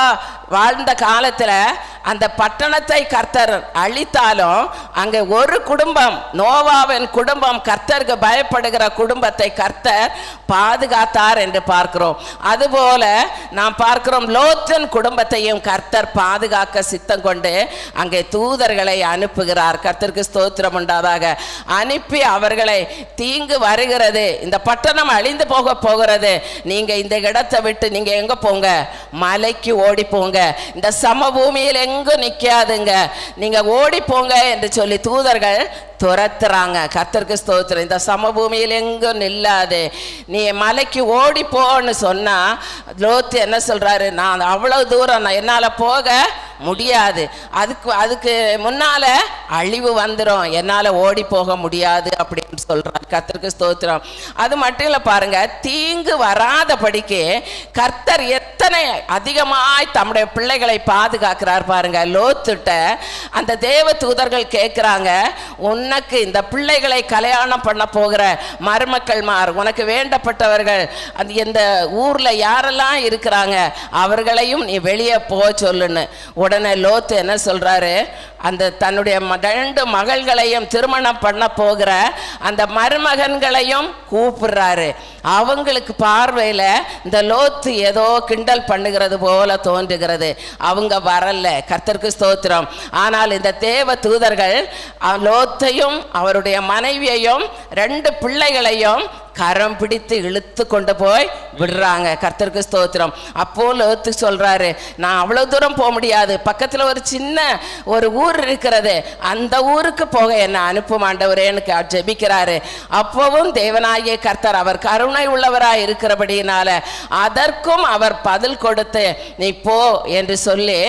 S1: வாழ்ந்த காலத்தில் அந்த பட்டணத்தை கர்த்தர் அழித்தாலும் அங்கே ஒரு குடும்பம், நோவாவின் குடும்பம், கர்த்தருக்கு பயப்படுகிற குடும்பத்தை கர்த்தர் பாதுகாத்தார் என்று பார்க்கிறோம். அதுபோல நாம் பார்க்கிறோம், லோத்தின் குடும்பத்தையும் கர்த்தர் பாதுகாக்க சித்தம் கொண்டு அங்கே தூதர்களை அனுப்புகிறார். கர்த்தருக்கு ஸ்தோத்திரம் உண்டாதாக. அனுப்பி அவர்களை தீங்கு வருகிறது, இந்த பட்டணம் அழிந்து போகிறது, நீங்க இந்த இடத்தை விட்டு நீங்க எங்க போங்க, மலைக்கு ஓடி போங்க, இந்த சமபூமியில் எங்கும் நிக்காதுங்க, நீங்க ஓடி போங்க என்று சொல்லி தூதர்கள் துரத்துறாங்க. கர்த்தருக்கு ஸ்தோத்திரம். இந்த சமபூமியில் எங்கும் நில்லாது, நீ மலைக்கு ஓடி போன்னு சொன்னா லோத்து என்ன சொல்றாரு, நான் அவ்வளவு தூரம் என்னால போக முடியாது, அதுக்கு முன்னால அழிவு வந்துடும், என்னால ஓடி போக முடியாது அப்படின்னு சொல்றாரு. கர்த்தருக்கு ஸ்தோத்திரம். அது மட்டும் இல்ல பாருங்க, தீங்கு வராதபடிக்கு கர்த்தர் எத்தனை அதிகமாய் தம்முடைய பிள்ளைகளை பாதுகாக்கிறார் பாருங்க. லோத்துட்ட அந்த தேவ தூதர்கள் கேட்கிறாங்க, உனக்கு இந்த பிள்ளைகளை கல்யாணம் பண்ண போகிற மருமக்கள்மார், உனக்கு வேண்டப்பட்டவர்கள் அந்த இந்த ஊர்ல யாரெல்லாம் இருக்கிறாங்க அவர்களையும் நீ வெளியே போ சொல்லுன்னு. உடனே லோத்து என்ன சொல்றாரு, அந்த தன்னுடைய 2 மகள்களையும் திருமணம் பண்ண போகிற அந்த மருமகன்களையும் கூப்பிடுறாரு. அவங்களுக்கு பார்வையில இந்த லோத்து ஏதோ கிண்டல் பண்ணுகிறது போல தோன்றுகிறது, அவங்க வரல. கர்த்தருக்கு ஸ்தோத்திரம். ஆனால் இந்த தேவ தூதர்கள் லோத்தையும் அவருடைய மனைவியையும் 2 பிள்ளைகளையும் கரம் பிடித்து இழுத்து கொண்டு போய் விடுறாங்க. கர்த்தருக்கு ஸ்தோத்திரம். அப்போ லோத்து சொல்றாரு, நான் அவ்வளவு தூரம் போக முடியாது, பக்கத்துல ஒரு சின்ன ஒரு ஊர் இருக்கிறது, அந்த ஊருக்கு போக என்ன அனுப்பும் ஆண்டவரேன்னு ஜெபிக்கிறாரு. அப்பவும் தேவனாகிய கர்த்தர் அவர் கருணை உள்ளவராய் இருக்கிறபடியினால அதற்கும் அவர் பதில் கொடுத்து நீ போ என்று சொல்லி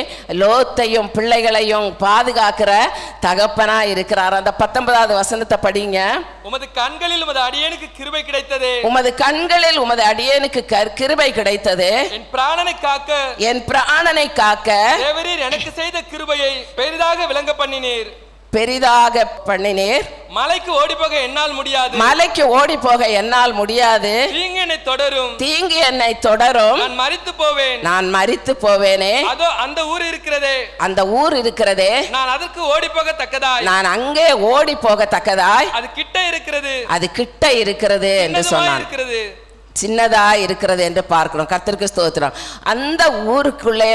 S1: லோத்தையும் பிள்ளைகளையும் பாதுகாக்கிற தகப்பனா இருக்கிறார். அந்த 19வது வசனத்தை படிங்க.
S2: உமது கண்களில் உமது அடியேனுக்கு கிருபை கிடைத்தது.
S1: உமது கண்களில் உமது அடியேனுக்கு கிருபை கிடைத்தது.
S2: என் பிராணனை காக்க தேவரீர் எனக்கு செய்த கிருபையை பெரிதாக விளங்க பண்ணினீர். மலைக்கு ஓடி போக என்னால் முடியாது. தீங்கு என்னை தொடரும். நான் மரித்து போவேனே. அந்த ஊர் இருக்கிறதே. நான் அதற்கு ஓடி போகத்தக்கதாய்,
S1: நான் அங்கே ஓடி போகத்தக்கதாய்
S2: அது
S1: கிட்ட இருக்கிறது என்று சொன்னான். சின்னதா இருக்கிறது என்று பார்க்கிறோம். கர்த்தருக்கு ஸ்தோத்திரம். அந்த ஊருக்குள்ளே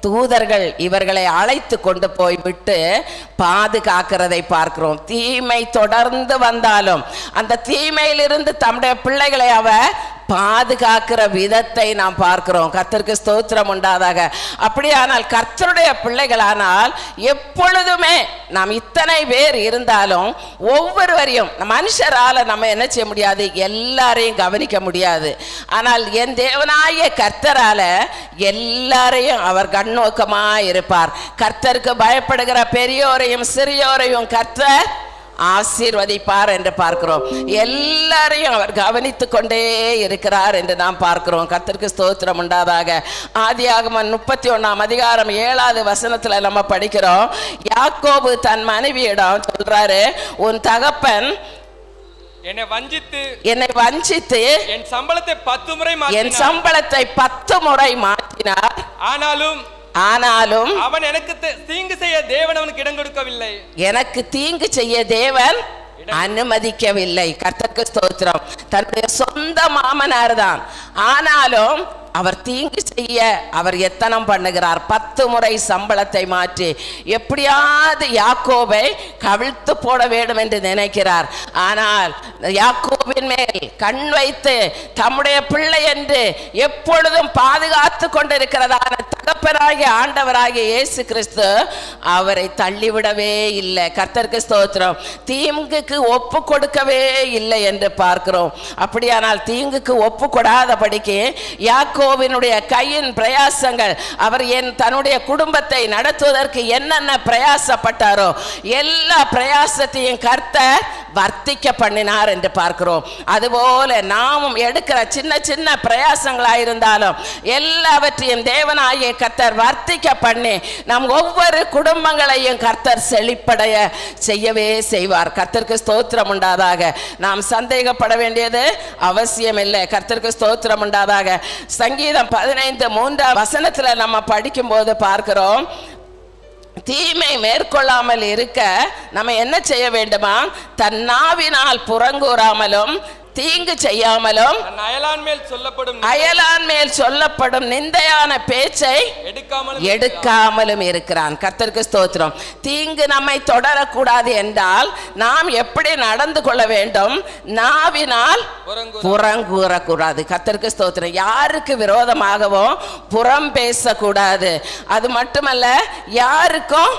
S1: தூதர்கள் இவர்களை அழைத்து கொண்டு போய் விட்டு பாதுகாக்கிறதை பார்க்கிறோம். தீமை தொடர்ந்து வந்தாலும் அந்த தீமையிலிருந்து தம்முடைய பிள்ளைகளை அவர் பாதுகாக்கிற விதத்தை நாம் பார்க்கிறோம். கர்த்தருக்கு ஸ்தோத்திரம் உண்டாதாக. அப்படியானால் கர்த்தருடைய பிள்ளைகளானால் எப்பொழுதுமே நாம் இத்தனை பேர் இருந்தாலும் ஒவ்வொருவரையும் மனுஷரால நம்ம என்ன செய்ய முடியாது, எல்லாரையும் கவனிக்க முடியாது. ஆனால் என் தேவனாகிய கர்த்தரால எல்லாரையும் அவர் கண்ணோக்கமா இருப்பார். கர்த்தருக்கு பயப்படுகிற பெரியோரையும் சிறியோரையும் கர்த்தர் ஆசீர்வதிப்பார் என்று பார்க்கிறோம். எல்லாரையும் அவர் கவனித்துக் கொண்டே இருக்கிறார் என்று நாம் பார்க்கிறோம். கர்த்தருக்கு ஸ்தோத்திரம் உண்டாதாக. ஆதியாகமம் 31ஆம் அதிகாரம் 7வது வசனத்துல நம்ம படிக்கிறோம். யாக்கோபு தன் மனைவியிடம் சொல்றாரு, உன் தகப்பன்
S2: என்னை
S1: வஞ்சித்து
S2: என் சம்பளத்தை
S1: 10 முறை மாற்றினார். ஆனாலும்
S2: அவன் எனக்கு தீங்கு செய்ய தேவன் அவனுக்கு இடம் கொடுக்கவில்லை.
S1: எனக்கு தீங்கு செய்ய தேவன் அனுமதிக்கவில்லை. கர்த்தருக்கு ஸ்தோத்திரம். தன்னுடைய சொந்த மாமனார் தான், ஆனாலும் அவர் தீங்கு செய்ய அவர் எத்தனம் பண்ணுகிறார். 10 முறை சம்பளத்தை மாற்றி எப்படியாவது யாக்கோபை கவிழ்த்து போட வேண்டும் என்று நினைக்கிறார். ஆனால் யாக்கோபின் மேல் கண் வைத்து தம்முடைய பிள்ளை என்று எப்பொழுதும் பாதுகாத்து கொண்டிருக்கிறதான தகப்பனாகிய ஆண்டவராகிய இயேசு கிறிஸ்து அவரை தள்ளிவிடவே இல்லை. கர்த்தருக்கு ஸ்தோத்திரம். தீங்குக்கு ஒப்பு கொடுக்கவே இல்லை என்று பார்க்கிறோம். அப்படியானால் தீங்குக்கு ஒப்பு கொடாதபடிக்கு யாக்கோபினுடைய கையின் பிரயாசங்கள், அவர் தன்னுடைய குடும்பத்தை நடத்துவதற்கு என்னென்ன பிரயாசப்பட்டாரோ எல்லா பிரயாசத்தையும் கர்த்தர் வர்த்திக்க பண்ணினார் என்று பார்க்கிறோம். அதுபோல நாமும் எடுக்கிற சின்ன சின்ன பிரயாசங்களாயிருந்தாலும் எல்லாவற்றையும் தேவனாகிய கர்த்தர் வர்த்திக்க பண்ணி நம் ஒவ்வொரு குடும்பங்களையும் கர்த்தர் செழிப்படைய செய்யவே செய்வார். கர்த்தருக்கு ஸ்தோத்திரம் உண்டாதாக. நாம் சந்தேகப்பட வேண்டியது அவசியம் இல்லை. கர்த்தருக்கு ஸ்தோத்திரம் உண்டாதாக. சங்கீதம் 15:3 வசனத்துல நம்ம படிக்கும் போது பார்க்கிறோம், தீமை மேற்கொள்ளாமல் இருக்க நம்ம என்ன செய்ய வேண்டுமா, தன் நாவினால் புறங்கூறாமலும் தீங்கு செய்யாமலும் அயலான் மேல் சொல்லப்படும் நிந்தையான பேச்சை எடுக்காமலும் இருக்கிறான். கர்த்தருக்கு ஸ்தோத்திரம். தீங்கு நம்மை தொடரக்கூடாது என்றால் நாம் எப்படி நடந்து கொள்ள வேண்டும்? நாவினால் புறங்கூறக்கூடாது. கர்த்தருக்கு ஸ்தோத்திரம். யாருக்கு விரோதமாகவும் புறம் பேசக்கூடாது. அது மட்டுமல்ல, யாருக்கும்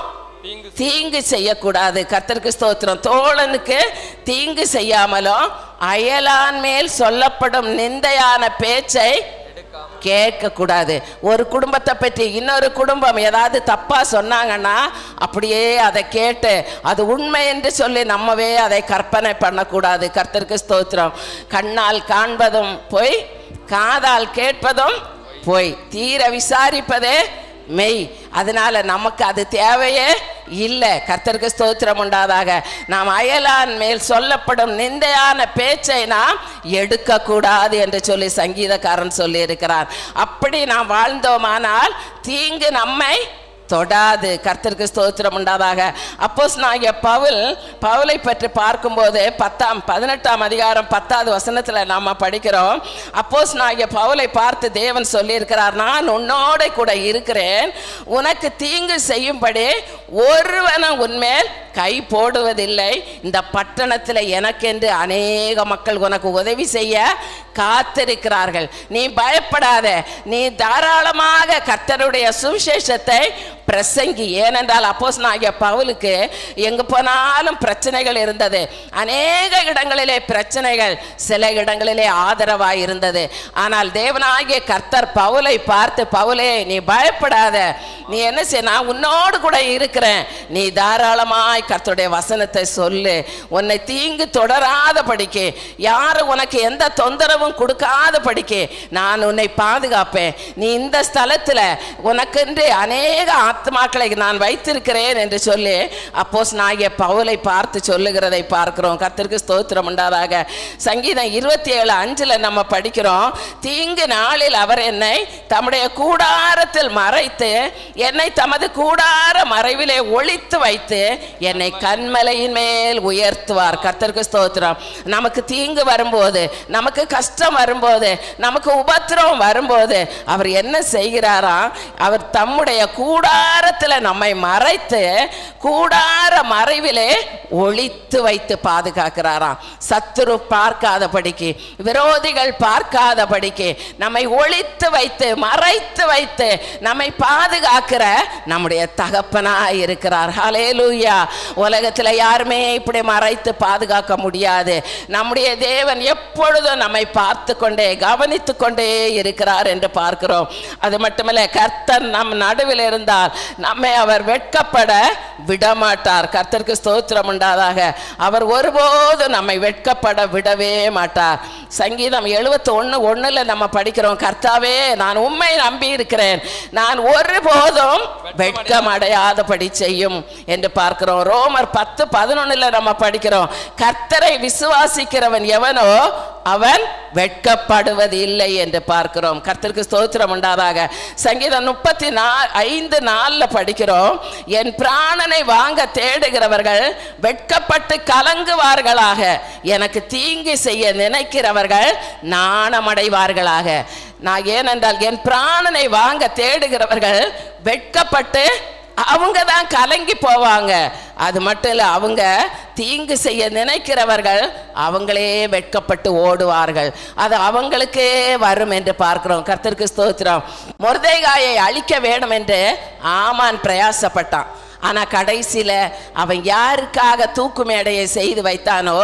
S1: தீங்கு செய்யக்கூடாது. கர்த்தருக்கு ஸ்தோத்திரம். தோழனுக்கு தீங்கு செய்யாமலும் அயலான் மேல் சொல்லப்படும் நிந்தையான பேச்சை கேட்க கூடாது. ஒரு குடும்பத்தை பற்றி இன்னொரு குடும்பம் ஏதாவது தப்பா சொன்னாங்கன்னா அப்படியே அதை கேட்டு அது உண்மை என்று சொல்லி நம்மவே அதை கற்பனை பண்ணக்கூடாது. கர்த்தருக்கு ஸ்தோத்திரம். கண்ணால் காண்பதும் பொய், காதால் கேட்பதும் பொய், தீர விசாரிப்பதே மெய். அதனால நமக்கு அது தேவையே இல்லை. கர்த்தருக்கு ஸ்தோத்திரம் உண்டாதாக. நாம் அயலான் மேல் சொல்லப்படும் நிந்தையான பேச்சை நாம் எடுக்க கூடாது என்று சொல்லி சங்கீதக்காரன் சொல்லி இருக்கிறார். அப்படி நாம் வாழ்ந்தோமானால் தீங்கு நம்மை தொடாது. கர்த்தருக்கு ஸ்தோத்திரம் உண்டாதாக. அப்போஸ்தலனாகிய பவுலை பற்றி பார்க்கும்போது 18ஆம் அதிகாரம் 10வது வசனத்துல நாம படிக்கிறோம். அப்போஸ்தலனாகிய பவுலை பார்த்து தேவன் சொல்லி இருக்கிறார், நான் உன்னோட கூட இருக்கிறேன், உனக்கு தீங்கு செய்யும்படி ஒருவனும் உன்மேல் கை போடுவதில்லை. இந்த பட்டணத்தில் எனக்கென்று அநேக மக்கள் உனக்கு உதவி செய்ய காத்திருக்கிறார்கள். நீ பயப்படாத, நீ தாராளமாக கர்த்தருடைய சுவிசேஷத்தை பிரசங்கி. ஏனென்றால் அப்போஸ்தலனாகிய பவுலுக்கு எங்கு போனாலும் பிரச்சனைகள் இருந்தது. அநேக இடங்களிலே பிரச்சனைகள், சில இடங்களிலே ஆதரவாய் இருந்தது. ஆனால் தேவனாகிய கர்த்தர் பவுலை பார்த்து, பவுலே நீ பயப்படாத, நீ என்ன செய்ய, நான் உன்னோடு கூட இருக்கிறேன், நீ தாராளமாய் கர்த்தருடைய வசனத்தை சொல்லு, உன்னை தீங்கு தொடராத படிக்கு, யாரும் உனக்கு எந்த தொந்தரவும் கொடுக்காத படிக்கு நான் உன்னை பாதுகாப்பேன். நீ இந்த ஸ்தலத்தில் உனக்கென்று அநேக ஆத்மாக்களை நான் வைத்திருக்கிறேன் என்று சொல்லி அப்போஸ்தலனாகிய பவுலை பார்த்து சொல்லுகிறதை பார்க்கிறோம். கர்த்தருக்கு ஸ்தோத்திரம் உண்டாதாக. சங்கீதம் 27:5 நம்ம படிக்கிறோம், தீங்கு நாளில் அவர் என்னை தம்முடைய கூடாரத்தில் மறைத்து, என்னை தமது கூடார மறைவிலே ஒளித்து வைத்து, என்னை கன்மலையின் மேல் உயர்த்துவார். கர்த்தருக்கு ஸ்தோத்திரம். நமக்கு தீங்கு வரும்போது, நமக்கு கஷ்டம் வரும்போது, நமக்கு உபத்திரவம் வரும்போது அவர் என்ன செய்கிறாரா, அவர் தம்முடைய கூடாரத்தில் நம்மை மறைத்து கூடார மறைவிலே ஒளித்து வைத்து பாதுகாக்கிறாராம். சத்துரு பார்க்காதபடிக்கு, விரோதிகள் பார்க்காதபடிக்கு நம்மை ஒளித்து வைத்து மறைத்து வைத்து நம்மை பாதுகாக்கிற நம்முடைய தகப்பனாய் இருக்கிறார். ஹல்லேலூயா. உலகத்தில் யாருமே இப்படி மறைத்து பாதுகாக்க முடியாது. நம்முடைய தேவன் எப்பொழுதும் நம்மை பார்த்து கொண்டே கவனித்து கொண்டே இருக்கிறார் என்று பார்க்கிறோம். அது மட்டுமல்ல, கர்த்தர் நம் நடுவில் இருந்தால் நம்மை அவர் வெட்கப்பட விடமாட்டார். கர்த்தருக்கு ஸ்தோத்திரம் உண்டாதாக. அவர் ஒருபோதும் நம்மை வெட்கப்பட விடவே மாட்டார். சங்கீதம் 71:1 நம்ம படிக்கிறோம், கர்த்தாவே நான் உம்மை நம்பி இருக்கிறேன், நான் ஒருபோதும் வெட்கம் அடையாதபடி செய்யும் என்று பார்க்கிறோம். ரோமர் 10:11 நம்ம படிக்கிறோம், கர்த்தரை விசுவாசிக்கிறவன் எவனோ அவன் வெட்கப்படுவது இல்லை என்று பார்க்கிறோம். கர்த்தருக்கு ஸ்தோத்திரம் உண்டாதாக. சங்கீதம் 35:4 படிக்கிறோம், என் பிராணனை வாங்க தேடுகிறவர்கள் வெட்கப்பட்டு கலங்குவார்களாக, எனக்கு தீங்கு செய்ய நினைக்கிறவர்கள் நாணமடைவார்களாக. நான் ஏனென்றால் என் பிராணனை வாங்க தேடுகிறவர்கள் வெட்கப்பட்டு அவங்க தான் கலங்கி போவாங்க. அது மட்டும் இல்லை, அவங்க தீங்கு செய்ய நினைக்கிறவர்கள் அவங்களே வெட்கப்பட்டு ஓடுவார்கள். அது அவங்களுக்கே வரும் என்று பார்க்கிறோம். கர்த்தருக்கு ஸ்தோத்திரம். மொர்தெகாயை அழிக்க வேண்டும் என்று ஆமான் பிரயாசப்பட்டான். ஆனால் கடைசியில் அவன் யாருக்காக தூக்கு மேடையை செய்து வைத்தானோ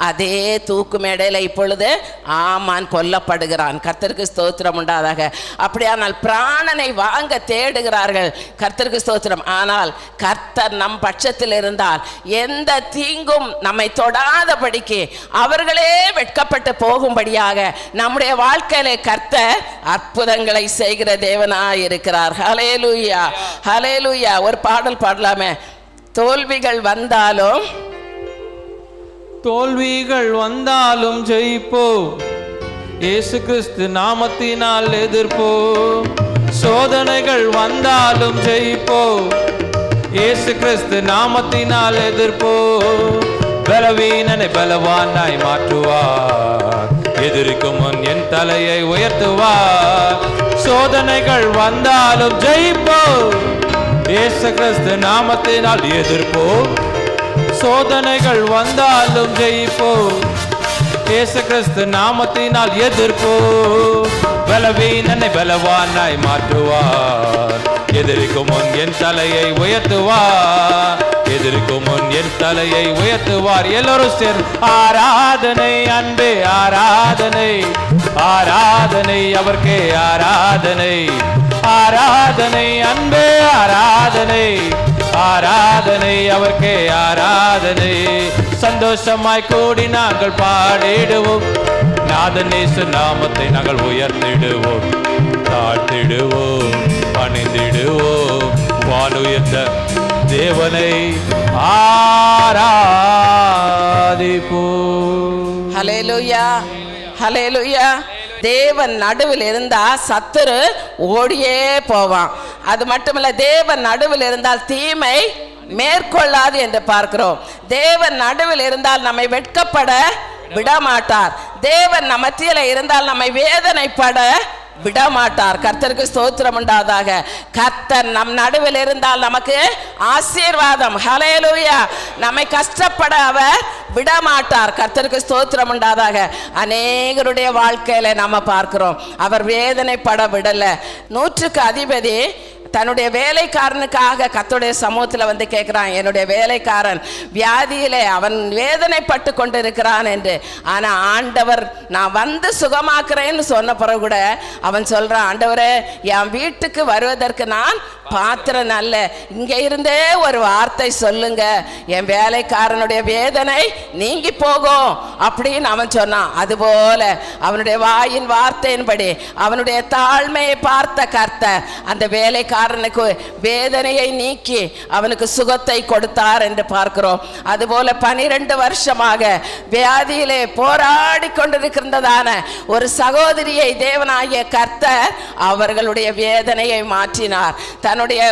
S1: அதே தூக்கு மேடையில் இப்பொழுது ஆமான் கொல்லப்படுகிறான். கர்த்தருக்கு ஸ்தோத்திரம் உண்டாதாக. அப்படியானால் பிராணனை வாங்க தேடுகிறார்கள். கர்த்தருக்கு ஸ்தோத்திரம். ஆனால் கர்த்தர் நம் பட்சத்தில் இருந்தால் எந்த தீங்கும் நம்மை தொடாதபடிக்கு, அவர்களே வெட்கப்பட்டு போகும்படியாக நம்முடைய வாழ்க்கையிலே கர்த்தர் அற்புதங்களை செய்கிற தேவனாய் இருக்கிறார். ஹல்லேலூயா, ஹல்லேலூயா. ஒரு பாடல் பாடலாம், தோல்விகள் வந்தாலும்
S3: ஜெயிப்போ, இயேசு கிறிஸ்து நாமத்தினால் எதிர்ப்போ. சோதனைகள் வந்தாலும் ஜெயிப்போ, இயேசு கிறிஸ்து நாமத்தினால் எதிர்ப்போ. பலவீனனை பலவானாய் மாற்றுவார், எதிரிக்கும் முன் என் தலையை உயர்த்துவார். சோதனைகள் வந்தாலும் ஜெயிப்போ, இயேசு கிறிஸ்து நாமத்தினால் எதிர்ப்போ. சோதனைகள் வந்தாலும் ஜெயிப்போ, இயேசு கிறிஸ்து நாமத்தினால் எதிர்ப்போ. பலவீனனை பலவானாய் மாற்றுவார், எதிரிக்கும் முன் என் தலையை உயர்த்துவார். எதிரிக்கும் முன் என் தலையை உயர்த்துவார். எல்லோரும் சேர்ந்து ஆராதனை அன்பே ஆராதனை, ஆராதனை அவர்க்கே ஆராதனை, ஆராதனை அன்பே ஆராதனை, ஆராதனை அவர்க்கே ஆராதனை. சந்தோஷமாய் கூடி நாங்கள் பாடிடுவோம், நாதனேசு நாமத்தை நாங்கள் உயர்த்திடுவோம், தாழ்த்திடுவோம், பணிந்திடுவோம். வானுயர்ந்த தேவனை ஆராதிப்போம்.
S1: ஹல்லேலூயா, ஹல்லேலூயா. தேவன் நடுவில் இருந்தா சத்துரு ஓடியே போவான். அது மட்டுமல்ல, தேவன் நடுவில் இருந்தால் தீமை மேற்கொள்ளாது என்று பார்க்கிறோம். தேவன் நடுவில் இருந்தால் நம்மை வெட்கப்பட விடமாட்டார். தேவன் நம்ம மத்தியில இருந்தால் நம்மை வேதனைப்பட விடமாட்டார். கர்த்தருக்கு ஸ்தோத்திரம் உண்டாதாக. கர்த்தர் நம் நடுவில் இருந்தால் நமக்கு ஆசீர்வாதம். ஹல்லேலூயா. நம்மை கஷ்டப்பட அவர் விடமாட்டார். கர்த்தருக்கு ஸ்தோத்திரம் உண்டாதாக. அநேகருடைய வாழ்க்கையில நாம பார்க்கிறோம், அவர் வேதனைப்பட விடல. 100க்கு அதிபதி தன்னுடைய வேலைக்காரனுக்காக கர்த்தருடைய சமூகத்தில் வந்து கேட்கிறான், என்னுடைய வேலைக்காரன் வியாதியிலே அவன் வேதனைப்பட்டு கொண்டிருக்கிறான் என்று. ஆனா ஆண்டவர் நான் வந்து சுகமாக்குறேன்னு சொன்ன பிறகு கூட அவன் சொல்றான், ஆண்டவரே என் வீட்டுக்கு வருவதற்கு நான் பாத்திரம் அல்ல, இங்க இருந்தே ஒரு வார்த்தை சொல்லுங்க, என் வேலைக்காரனுடைய வேதனை நீங்கி போகும் அப்படின்னு அவன் சொன்னான். அதுபோல அவனுடைய வாயின் வார்த்தையின்படி அவனுடைய தாழ்மையை பார்த்த கர்த்தர் அந்த வேலைக்காரனுக்கு வேதனையை நீக்கி அவனுக்கு சுகத்தை கொடுத்தார் என்று பார்க்கிறோம். அதுபோல 12 வருஷமாக வியாதியிலே போராடி கொண்டிருக்கிறதான ஒரு சகோதரியை தேவனாகிய கர்த்தர் அவர்களுடைய வேதனையை மாற்றினார். தன்னுடைய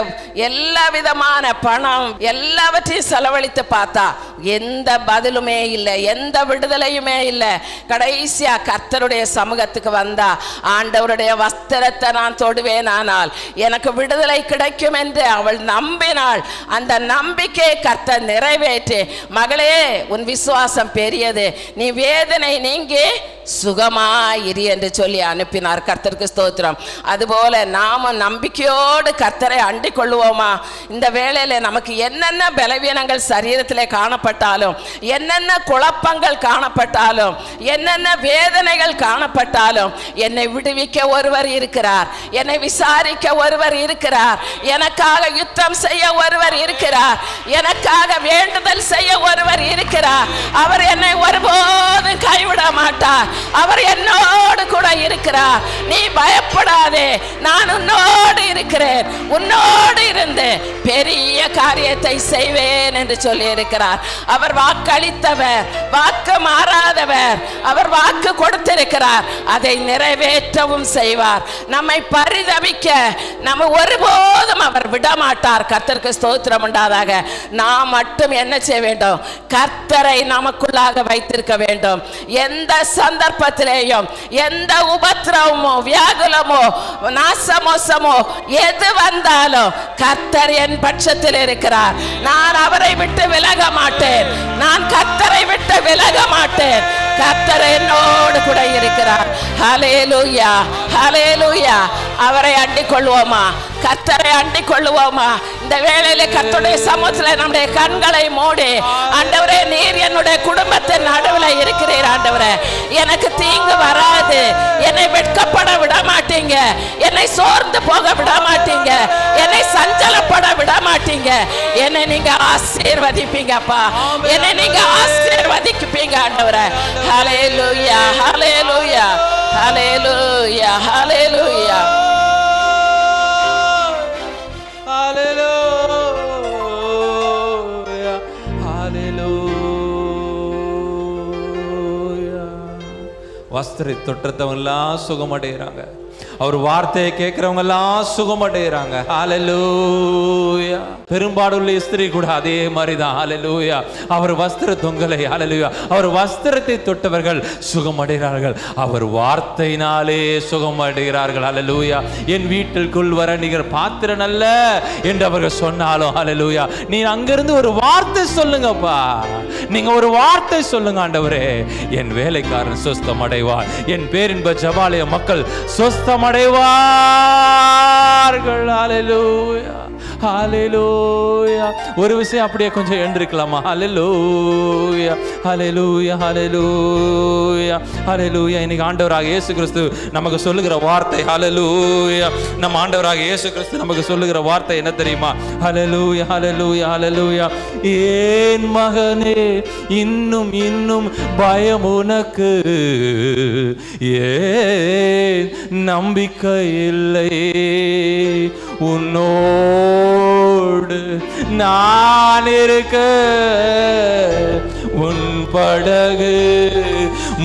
S1: எல்லா விதமான பணம் எல்லாவற்றையும் செலவழித்து பார்த்தா எந்த பதிலுமே இல்லை, எந்த விடுதலையுமே இல்லை. கடைசியா கர்த்தருடைய சமூகத்துக்கு வந்தா, ஆண்டவருடைய வஸ்திரத்தை நான் தொடுவேனானால் எனக்கு விடுதலை கிடைக்கும் என்று அவள் நம்பினாள். அந்த நம்பிக்கையை கர்த்தர் நிறைவேற்றி, மகளே உன் விசுவாசம் பெரியது, நீ வேதனை நீங்கி சுகமாயிரு என்று சொல்லி அனுப்பினார். கர்த்தருக்கு ஸ்தோத்திரம். அதுபோல நாம நம்பிக்கையோடு கர்த்தரை அண்டிக் கொள்வோமா? இந்த வேளையில நமக்கு என்னென்ன பலவீனங்கள் சரீரத்திலே காணப்பட்டாலும், என்னென்ன குழப்பங்கள் காணப்பட்டாலும், என்னென்ன வேதனைகள் காணப்பட்டாலும், என்னை விடுவிக்க ஒருவர் இருக்கிறார், என்னை விசாரிக்க ஒருவர் இருக்கிறார், எனக்காக யுத்தம் செய்ய ஒருவர் இருக்கிறார், எனக்காக வேண்டுதல் செய்ய ஒருவர் இருக்கிறார். அவர் என்னை ஒருபோதும் கைவிட மாட்டார். அவர் என்னோடு கூட இருக்கிறார். நீ பயப்படாதே, நான் உன்னோடு இருக்கிறேன், உன்னோடு இருந்து பெரிய காரியத்தை செய்வேன் என்று சொல்லி இருக்கிறார். அவர் வாக்களித்தவர், வாக்கு மாறாதவர். அவர் வாக்கு கொடுத்திருக்கிறார், அதை நிறைவேற்றவும் செய்வார். நம்மை பரிதபிக்க நம்ம ஒருபோதும் அவர் விடமாட்டார். கர்த்தருக்கு ஸ்தோத்திரம் உண்டாதாக. நாம் மட்டும் என்ன செய்ய வேண்டும்? கர்த்தரை நமக்குள்ளாக வைத்திருக்க வேண்டும். எந்த சந்தர்ப்பத்திலேயும் எந்த உபத்திரவமோ வியாகுலமோ நாசமோசமோ எது வந்தாலும் கர்த்தர் என் பட்சத்தில் இருக்கிறார். நான் அவரை விட்டு விலக மாட்டேன், நான் கர்த்தரை விட்டு விலக மாட்டேன். கர்த்தர் என்னோடு கூட இருக்கிறார். ஹல்லேலூயா, ஹல்லேலூயா. அவரை அண்டிக் கொள்வோமா? கர்த்தரை அண்டிக் கொள்வோமா? இந்த வேளையில கர்த்தருடைய சமூகத்தில் நம்முடைய கண்களை மூடி, ஆண்டவரே நீர் என்னுடைய குடும்பத்தின் நடுவில் இருக்கிறீர். ஆண்டவரே எனக்கு தீங்கு வராது, என்னை வெட்கப்பட விட மாட்டீங்க, என்னை சோர்ந்து போக விட மாட்டீங்க, என்னை சஞ்சலப்பட விட மாட்டீங்க. என்னை நீங்க ஆசீர்வதிப்பீங்கப்பா, என்னை நீங்க ஆசீர்வதிப்பீங்க ஆண்டவரே. ஹல்லேலூயா, ஹல்லேலூயா, ஹல்லேலூயா, ஹல்லேலூயா.
S3: வஸ்திர தொட்டத்தவங்க எல்லாம் சுகமடைகிறாங்க. அவர் வார்த்தையை கேட்கிறவங்க எல்லாம் சுகமடைகிறாங்க. ஹல்லேலூயா. பெரும்பாடுள்ள ஸ்திரீ கூட அதே மாதிரிதான். ஹல்லேலூயா. அவர் வஸ்திர தொங்கலை, ஹல்லேலூயா, அவர் வஸ்திரத்தை தொட்டவர்கள் சுகமடைகிறார்கள். அவர் வார்த்தையினாலே சுகமடைகிறார்கள். ஹல்லேலூயா. என் வீட்டிற்குள் வர நீங்கள் பாத்திரன் அல்ல என்று அவர்கள் சொன்னாலும், ஹல்லேலூயா, நீ அங்கிருந்து ஒரு வார்த்தை சொல்லுங்கப்பா, நீங்க ஒரு வார்த்தை சொல்லுங்க. ஆண்டவரே என் வேலைக்காரன் சொஸ்தம் அடைவார், என் பேரின்ப ஜபாலய மக்கள் சொஸ்தம் அடைவார்கள். ஹல்லேலூயா, ஹல்லேலூயா. ஒரு விஷயம் அப்படியே கொஞ்சம் எழுந்திருக்கலாமா? ஹல்லேலூயா, ஹல்லேலூயா, ஹல்லேலூயா, ஹல்லேலூயா. இன்னைக்கு ஆண்டவராக இயேசு கிறிஸ்து நமக்கு சொல்லுகிற வார்த்தை, ஹல்லேலூயா, நம்ம ஆண்டவராக இயேசு கிறிஸ்து நமக்கு சொல்லுகிற வார்த்தை என்ன தெரியுமா? ஹல்லேலூயா, ஹல்லேலூயா, ஹல்லேலூயா. ஏன் மகனே இன்னும் இன்னும் பயம் உனக்கு, ஏன் நம்பிக்கை இல்லை, உன்னோடு நான் இருக்க, உன் படகு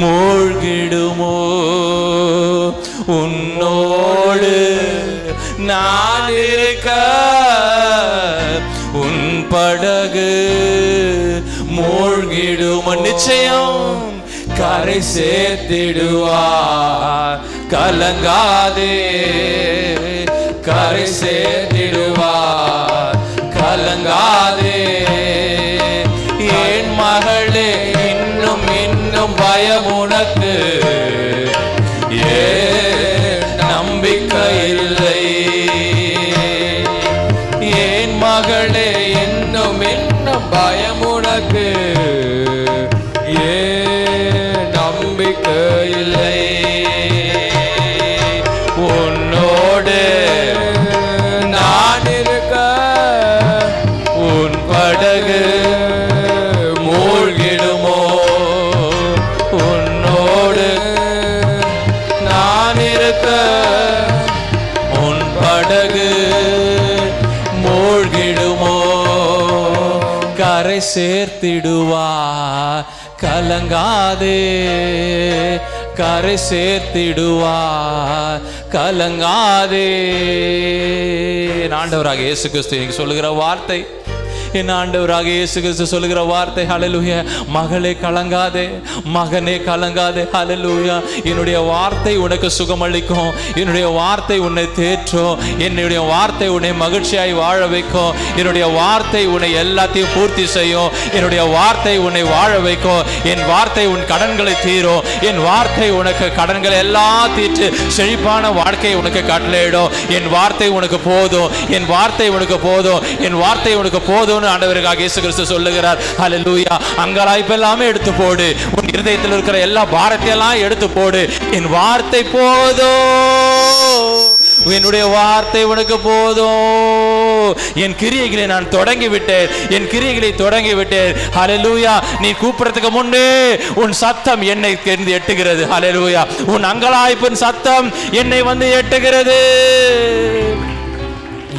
S3: மூழ்கிடுமோ, உன்னோடு நான் இருக்க உன் படகு மூழ்கிடும். நிச்சயம் கரை சேர்த்திடுவார், கலங்காதே. கரை சேர்த்திடுவார், கலங்காதே. என் மகளே, இன்னும் இன்னும் பயம் உனக்கு ஏன் நம்பிக்கை இல்லை? என் மகளே, இன்னும் இன்னும் பயம் உனக்கு ஏன் நம்பிக்கை இல்லை? உன்னோடு நான் இருக்க உன் படகு மூழ்கிடுமோ? உன்னோடு நான் இருக்க உன் படகு மூழ்கிடுமோ? கரை சேர்த்திடுவார், கலங்காதே. கரை சேர்த்திடுவார், கலங்காதே. ஆண்டவராக இயேசு கிறிஸ்து சொல்லுகிற வார்த்தை, என் ஆண்டவராக இயேசு கிறிஸ்து சொல்லுகிற வார்த்தை, ஹல்லேலூயா. மகளே கலங்காதே, மகனே கலங்காதே. ஹல்லேலூயா. என்னுடைய வார்த்தை உனக்கு சுகமளிக்கும், என்னுடைய வார்த்தை உன்னை தேற்றும், என்னுடைய வார்த்தை உன்னை மகிழ்ச்சியாய் வாழ வைக்கும், என்னுடைய வார்த்தை உன்னை எல்லாத்தையும் பூர்த்தி செய்யும், என்னுடைய வார்த்தை உன்னை வாழ வைக்கும், என் வார்த்தை உன் கடன்களை தீரும், என் வார்த்தை உனக்கு கடன்களை எல்லாம் தீர்த்து செழிப்பான வாழ்க்கையை உனக்கு கட்டளையிடும். என் வார்த்தை உனக்கு போதும், என் வார்த்தை உனக்கு போதும், என் வார்த்தை உனக்கு போதும் ஆண்டவராக இயேசு கிறிஸ்து சொல்லுகிறார். ஹல்லேலூயா. அங்கலாய்ப்பு எல்லாமே எடுத்து போடு, உன் இருதயத்தில் இருக்கிற எல்லா பாரத்தை எல்லாம் எடுத்து போடு. என் வார்த்தை போதும், என்னுடைய வார்த்தை உனக்கு போதும். என் கிரியைகளை நான் தொடங்கி விட்டேன், என் கிரியைகளை தொடங்கி விட்டேன். ஹல்லேலூயா. நீ கூப்பிடுறதுக்கு முன்னே உன் சத்தம் என்னை எட்டுகிறது. ஹல்லேலூயா. உன் அங்கலாய்ப்பின் சத்தம் என்னை வந்து எட்டுகிறது,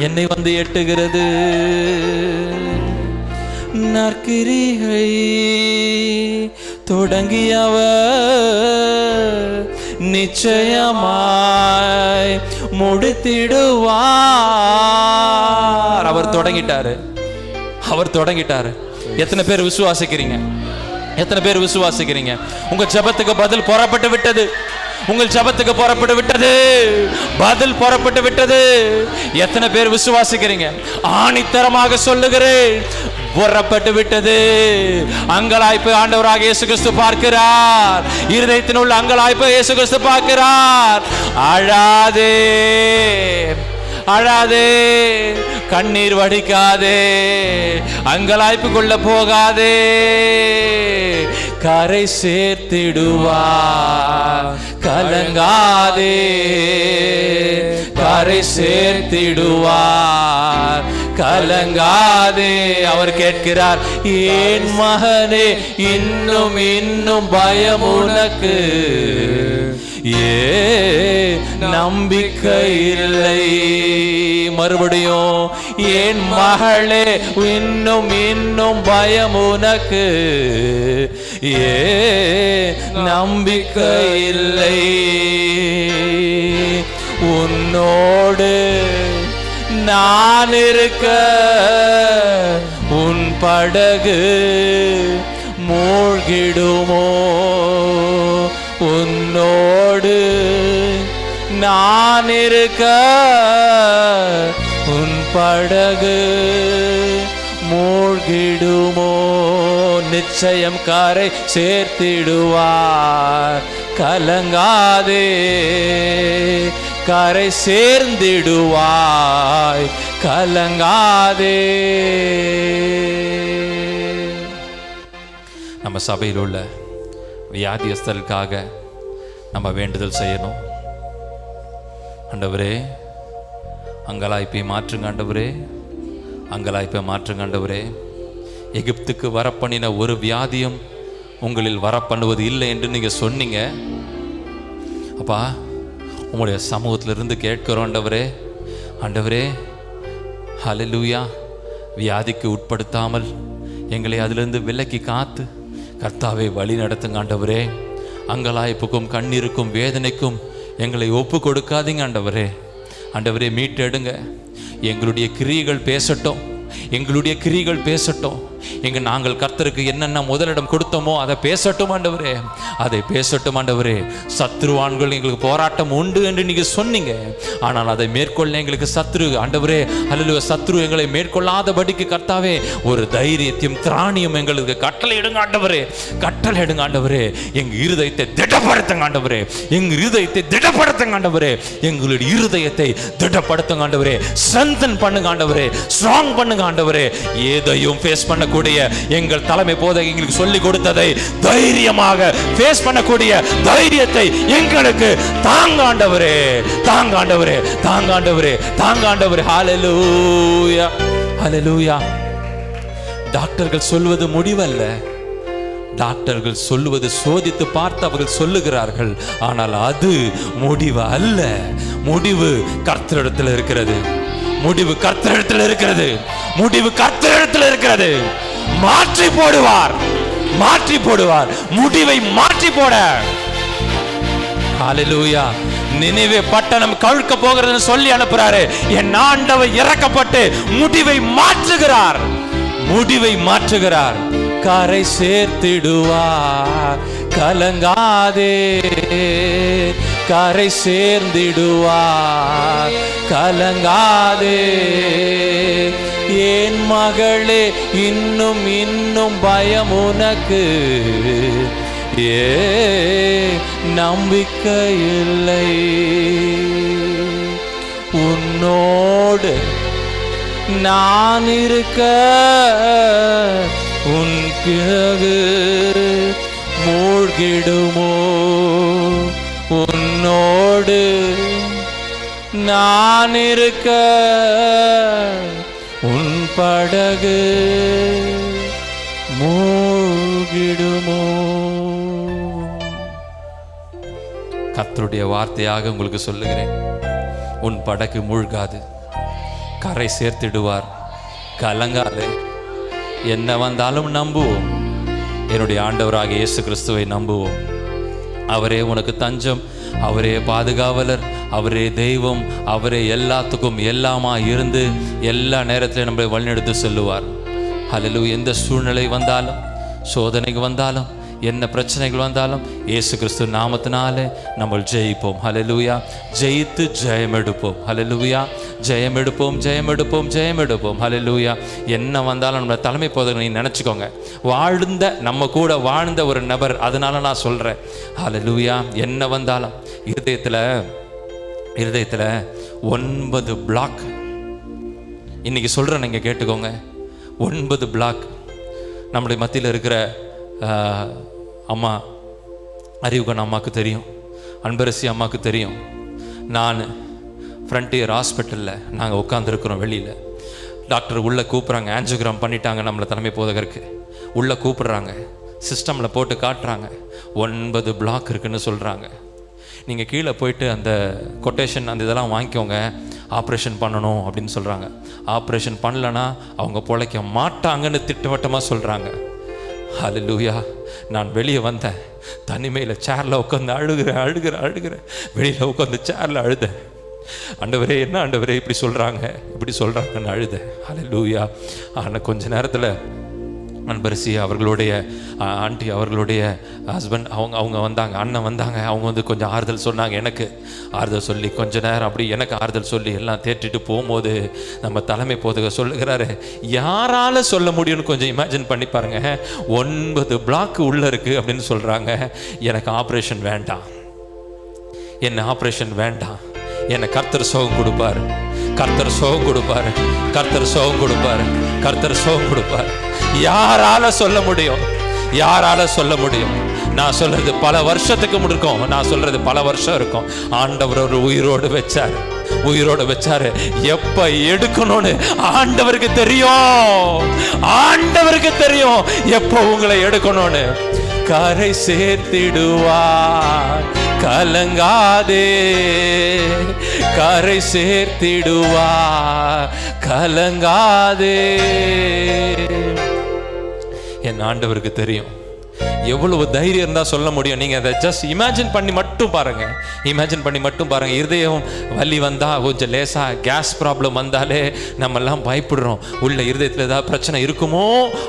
S3: என்னை வந்து எட்டுகிறது. நற்கிரியை தொடங்கியவர் நிச்சயமாய் முடித்திடுவார். அவர் தொடங்கிட்டாரு, அவர் தொடங்கிட்டாரு. எத்தனை பேர் விசுவாசிக்கிறீங்க? எத்தனை பேர் விசுவாசிக்கிறீங்க? உங்க ஜெபத்துக்கு பதில் புறப்பட்டு விட்டது, உங்கள் ஜெபத்துக்கு புறப்பட்டு விட்டது, பதில் புறப்பட்டு விட்டது. எத்தனை பேர் விசுவாசிக்கிறீங்க? ஆணித்தரமாக சொல்லுகிறேன், புறப்பட்டு விட்டது. அங்கலாய்ப்பு ஆண்டவராக இயேசு கிறிஸ்து பார்க்கிறார், இருதயத்தில் உள்ள அங்கலாய்ப்பு இயேசு கிறிஸ்து பார்க்கிறார். அழாதே, அழாதே, கண்ணீர் வடிக்காதே, அங்கலாய்ப்பு கொள்ள போகாதே. கரை சேர்த்திடுவார், கலங்காதே. கரை சேர்த்திடுவார், கலங்காதே. அவர் கேட்கிறார், ஏன் மகனே, இன்னும் இன்னும் பயம் உனக்கு ஏ நம்பிக்கை இல்லை? மறுபடியும், ஏன் மகளே, இன்னும் இன்னும் பயம் உனக்கு ஏ நம்பிக்கை இல்லை? உன்னோடு நான் இருக்க உன் படகு மூழ்கிடுமோ? உன்னோடு நான் இருக்க உன் படகு மூழ்கிடுமோ? நிச்சயம் கரை சேர்த்திடுவார், கலங்காதே. கரை சேர்ந்திடுவாய், கலங்காதே. நம்ம சபையில் உள்ள வியாதியஸ்தர்களுக்காக நம்ம வேண்டுதல் செய்யணும். ஆண்டவரே, அங்கலாய்ப்பை மாற்றுங்க ஆண்டவரே, அங்கலாய்ப்பை மாற்றுங்க ஆண்டவரே. எகிப்துக்கு வரப்பண்ணின ஒரு வியாதியும் உங்களில் வரப்பண்ணுவது இல்லை என்று நீங்கள் சொன்னீங்க. அப்பா, உங்களுடைய சமூகத்திலிருந்து கேட்கிறோம் ஆண்டவரே. ஆண்டவரே, ஹல்லேலூயா. வியாதிக்கு உட்படுத்தாமல் எங்களை அதிலிருந்து விலக்கி காத்து கர்த்தாவே வழி நடத்துங்க ஆண்டவரே. அங்கலாய்ப்புக்கும் கண்ணீருக்கும் வேதனைக்கும் எங்களை ஒப்பு கொடுக்காதீங்க ஆண்டவரே. ஆண்டவரே மீட்டெடுங்க. எங்களுடைய கிரியைகள் பேசட்டும், எங்களுடைய கிரியைகள் பேசட்டும். நாங்கள் கர்த்தருக்கு என்னென்ன முதலிடம் கொடுத்தோமோ அதை பேசட்டும் ஆண்டவரே, அதை பேசட்டும் ஆண்டவரே. சத்ருவான்கள் எங்களுக்கு போராட்டம் உண்டு என்று நீங்க சொன்னீங்க, ஆனால் அதை மேற்கொள்ள எங்களுக்கு சத்ரு ஆண்டவரே, அல்லது சத்ரு எங்களை மேற்கொள்ளாதபடிக்கு கர்த்தாவே ஒரு தைரியத்தையும் திராணியும் எங்களுக்கு கட்டளை எடுங்க ஆண்டவரே, கட்டளை எடுங்க ஆண்டவரே. எங்க இருதயத்தை திடப்படுத்துங்க ஆண்டவரே, எங்க இருதயத்தை திடப்படுத்துங்க ஆண்டவரே, எங்களுடைய இருதயத்தை திடப்படுத்துங்க ஆண்டவரே. ஸ்ட்ரெங்தன் பண்ணுங்க ஆண்டவரே, ஸ்ட்ராங் பண்ணுங்க ஆண்டவரே. எதையும் ஃபேஸ் பண்ணக்கூடிய எங்கள் தலைமை போதகர் எங்களுக்கு சொல்லிக் கொடுத்ததை தைரியமாக ஃபேஸ் பண்ணக்கூடிய தைரியத்தை எங்களுக்கு தாங்க ஆண்டவரே, தாங்க ஆண்டவரே, தாங்க ஆண்டவரே, தாங்க ஆண்டவரே. ஹல்லேலூயா, ஹல்லேலூயா. டாக்டர்கள் சொல்வது முடிவல்ல, டாக்டர்கள் சொல்லுவது சோதித்து பார்த்து அவர்கள் சொல்லுகிறார்கள், ஆனால் அது முடிவு அல்ல. முடிவு கர்த்தரிடத்தில் இருக்கிறது, முடிவு கர்த்தரிடத்தில் இருக்கிறது, முடிவு கர்த்தரிடத்தில் இருக்கிறது. மாற்றி போடுவார், மாற்றி போடுவார், முடிவை மாற்றி போட. ஹல்லேலூயா. நினிவே பட்டணம் கவிழ்க்க போகிறதுன்னு சொல்லி அனுப்புறாரு. என் ஆண்டவர் இறக்கப்பட்டு முடிவை மாற்றுகிறார், முடிவை மாற்றுகிறார். கரை சேர்த்திடுவார், கலங்காதே, கரை சேர்ந்திடுவார், கலங்காதே. என் மகளே, இன்னும் இன்னும் பயம் உனக்கு, ஏ நம்பிக்கை இல்லை. உன்னோடு நான் இருக்க உன் கிழகு மூழ்கிடுமோ, உன்னோடு நான் இருக்க உன் படகு மூழ்கிடுமோ. கர்த்தருடைய வார்த்தையாக உங்களுக்கு சொல்லுகிறேன், உன் படகு மூழ்காது, கரை சேர்த்திடுவார், கலங்காதே. என்ன வந்தாலும் நம்புவோம், என்னுடைய ஆண்டவராக இயேசு கிறிஸ்துவை நம்புவோம். அவரே உனக்கு தஞ்சம், அவரே பாதுகாவலர், அவரே தெய்வம், அவரே எல்லாத்துக்கும் எல்லாமா இருந்து எல்லா நேரத்திலும் நம்மளை வழிநடத்தி செல்லுவார். ஹல்லேலூயா. எந்த சூழ்நிலை வந்தாலும், சோதனைக்கு வந்தாலும், என்ன பிரச்சனைகள் வந்தாலும் இயேசு கிறிஸ்து நாமத்தினாலே நம்ம ஜெயிப்போம். ஹல்லேலூயா. ஜெயித்து ஜெயம் எடுப்போம். ஹல்லேலூயா. ஜெயம் எடுப்போம், ஜெயம் எடுப்போம், ஜெயம் எடுப்போம். ஹல்லேலூயா. என்ன வந்தாலும் நம்ம தலைமை போதகர் நீ நினச்சிக்கோங்க, வாழ்ந்த நம்ம கூட வாழ்ந்த ஒரு நபர், அதனால நான் சொல்கிறேன். ஹல்லேலூயா. என்ன வந்தாலும் இருதயத்தில் 9 பிளாக் இன்னைக்கு சொல்கிறேன், நீங்கள் கேட்டுக்கோங்க. 9 பிளாக் நம்முடைய மத்தியில் இருக்கிற அம்மா அறிவுகன் அம்மாவுக்கு தெரியும், அன்பரசி அம்மாவுக்கு தெரியும். நான் ஃப்ரண்டியர் ஹாஸ்பிட்டலில் நாங்கள் உட்காந்துருக்குறோம், வெளியில் டாக்டர் உள்ளே கூப்பிட்றாங்க, ஆன்ஜியோகிராம் பண்ணிட்டாங்க நம்மளை தலைமை போதகருக்கு. உள்ளே கூப்பிட்றாங்க, சிஸ்டமில் போட்டு காட்டுறாங்க, 9 பிளாக் இருக்குன்னு சொல்கிறாங்க. நீங்கள் கீழே போயிட்டு அந்த கொட்டேஷன் அந்த இதெல்லாம் வாங்கிக்கோங்க, ஆப்ரேஷன் பண்ணணும் அப்படின்னு சொல்கிறாங்க. ஆப்ரேஷன் பண்ணலன்னா அவங்க பிழைக்க மாட்டாங்கன்னு திட்டவட்டமாக சொல்கிறாங்க. ஹல்லேலூயா. நான் வெளியே வந்தேன், தனிமையில் சேரில் உட்காந்து அழுகிறேன். வெளியில் உட்காந்து சேரில் அழுதேன். ஆண்டவரே, என்ன ஆண்டவரே இப்படி சொல்கிறாங்கன்னு அழுதேன். ஹல்லேலூயா. ஆனால் கொஞ்ச நேரத்தில் அன்பரசி அவர்களுடைய ஆண்டி, அவர்களுடைய ஹஸ்பண்ட், அவங்க வந்தாங்க, அண்ணன் வந்தாங்க. அவங்க வந்து கொஞ்சம் ஆறுதல் சொன்னாங்க, எனக்கு ஆறுதல் சொல்லி கொஞ்ச நேரம் அப்படி எனக்கு ஆறுதல் சொல்லி எல்லாம் தேற்றிட்டு போகும்போது நம்ம தலைமை போதகர் சொல்லுகிறாரு, யாரால சொல்ல முடியும்னு கொஞ்சம் இமேஜின் பண்ணி பாருங்க. 9 பிளாக் உள்ள இருக்கு அப்படின்னு சொல்றாங்க. எனக்கு ஆப்ரேஷன் வேண்டாம், என்ன ஆப்ரேஷன் வேண்டாம், என்னை கர்த்தர் சுகம் கொடுப்பார், கர்த்தர் சுகம் கொடுப்பார், கர்த்தர் சுகம் கொடுப்பார், கர்த்தர் சுகம் கொடுப்பார். யாரால சொல்ல முடியும், யாரால சொல்ல முடியும்? நான் சொல்றது பல வருஷத்துக்கு இருக்கும், நான் சொல்றது பல வருஷம் இருக்கும். ஆண்டவர் ஒரு உயிரோடு வச்சாரு. எப்ப எடுக்கணும்னு ஆண்டவருக்கு தெரியும், ஆண்டவருக்கு தெரியும் எப்போ உங்களை எடுக்கணும்னு. கரை சேர்த்திடுவார், கலங்காதே, கரை சேர்த்திடுவார், கலங்காதே. என் ஆண்டவருக்கு தெரியும் எவ்வளவு தைரியம் இருந்தா சொல்ல முடியும்? நீங்க அதை ஜஸ்ட் இமேஜின் பண்ணி மட்டும் பாருங்க. இமேஜின் பண்ணி மட்டும் பாருங்க. இருதயம் வலி வந்தா, கொஞ்சம் லேசா கேஸ் ப்ராப்ளம் வந்தாலே நம்ம எல்லாம் பயப்படுறோம். உள்ள இருதயத்துல ஏதாவது பிரச்சனை இருக்குமோ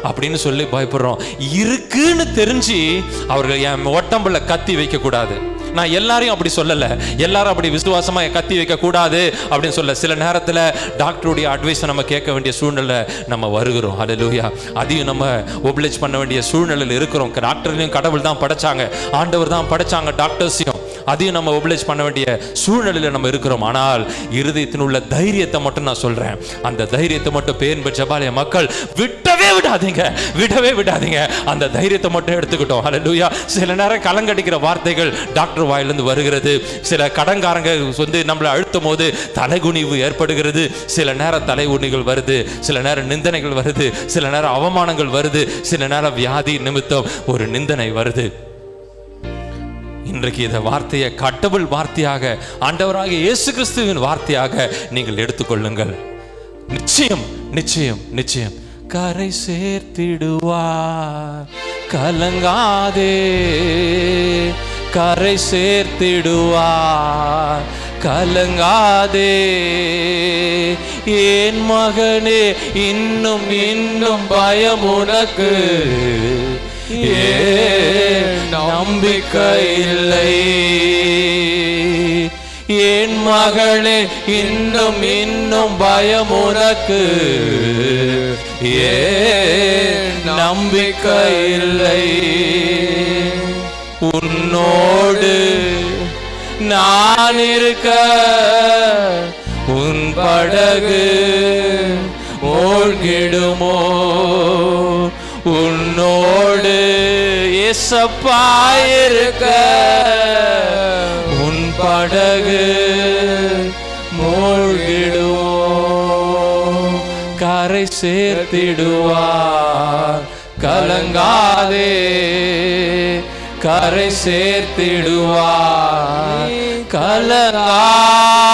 S3: அப்படின்னு சொல்லி பயப்படுறோம். இருக்குன்னு தெரிஞ்சு அவர்கள் என் உடம்புல கத்தி வைக்க கூடாது. நான் எல்லாரையும் அப்படி சொல்லல, எல்லாரும் அப்படி விசுவாசமா கத்தி வைக்க கூடாது அப்படின்னு சொல்ல. சில நேரத்துல டாக்டருடைய அட்வைஸை நம்ம கேட்க வேண்டிய சூழ்நிலை நம்ம வருகிறோம். ஹல்லேலூயா. அதையும் நம்ம ஒப்லேஜ் பண்ண வேண்டிய சூழ்நிலையில் இருக்கிறோம். டாக்டரையும் கடவுள் தான் படைச்சாங்க, ஆண்டவர் தான் படைச்சாங்க டாக்டர்ஸையும். அதையும் நம்ம ஒப்லேஜ் பண்ண வேண்டிய சூழ்நிலையில நம்ம இருக்கிறோம். ஆனால் இருதயத்தில் உள்ள தைரியத்தை மட்டும் நான் சொல்றேன், அந்த தைரியத்தை மட்டும் பேர் பெற்ற ஜெபாலய மக்கள் விடவே விடாதீங்க, விடவே விடாதீங்க. அந்த தைரியத்தை மட்டும் எடுத்துக்கிட்டோம். ஹல்லேலூயா. சில நேரம் கலங்கடிக்கிற வார்த்தைகள் டாக்டர் வாயிலிருந்து வருகிறது. சில கடன்காரங்க வந்து நம்மளை அழுத்தும் போது தலைகுனிவு ஏற்படுகிறது. சில நேரம் தலைகுனிகள் வருது, சில நேரம் நிந்தனைகள் வருது, சில நேரம் அவமானங்கள் வருது, சில நேரம் வியாதி நிமித்தம் ஒரு நிந்தனை வருது. இன்றைக்கு இந்த வார்த்தையை கடவுள் வார்த்தையாக, ஆண்டவராக இயேசு கிறிஸ்துவின் வார்த்தையாக நீங்கள் எடுத்துக்கொள்ளுங்கள். நிச்சயம் நிச்சயம் நிச்சயம் கரை சேர்த்திடுவார். கலங்காதே, கரை சேர்த்திடுவார். கலங்காதே என் மகனே, இன்னும் இன்னும் பயம் உனக்கு நம்பிக்கை இல்லை. என் மகளே, இன்னும் இன்னும் பயம் உனக்கு நம்பிக்கை இல்லை. உன்னோடு நான் இருக்க உன் படகு மூழ்கிடுமோ? உன்னோடு இயேசப்பா இருக்க உன் படகு மூழ்கிடுமோ? கரை சேர்த்திடுவார். கலங்காதே, கரை சேர்த்திடுவார். கலங்காதே,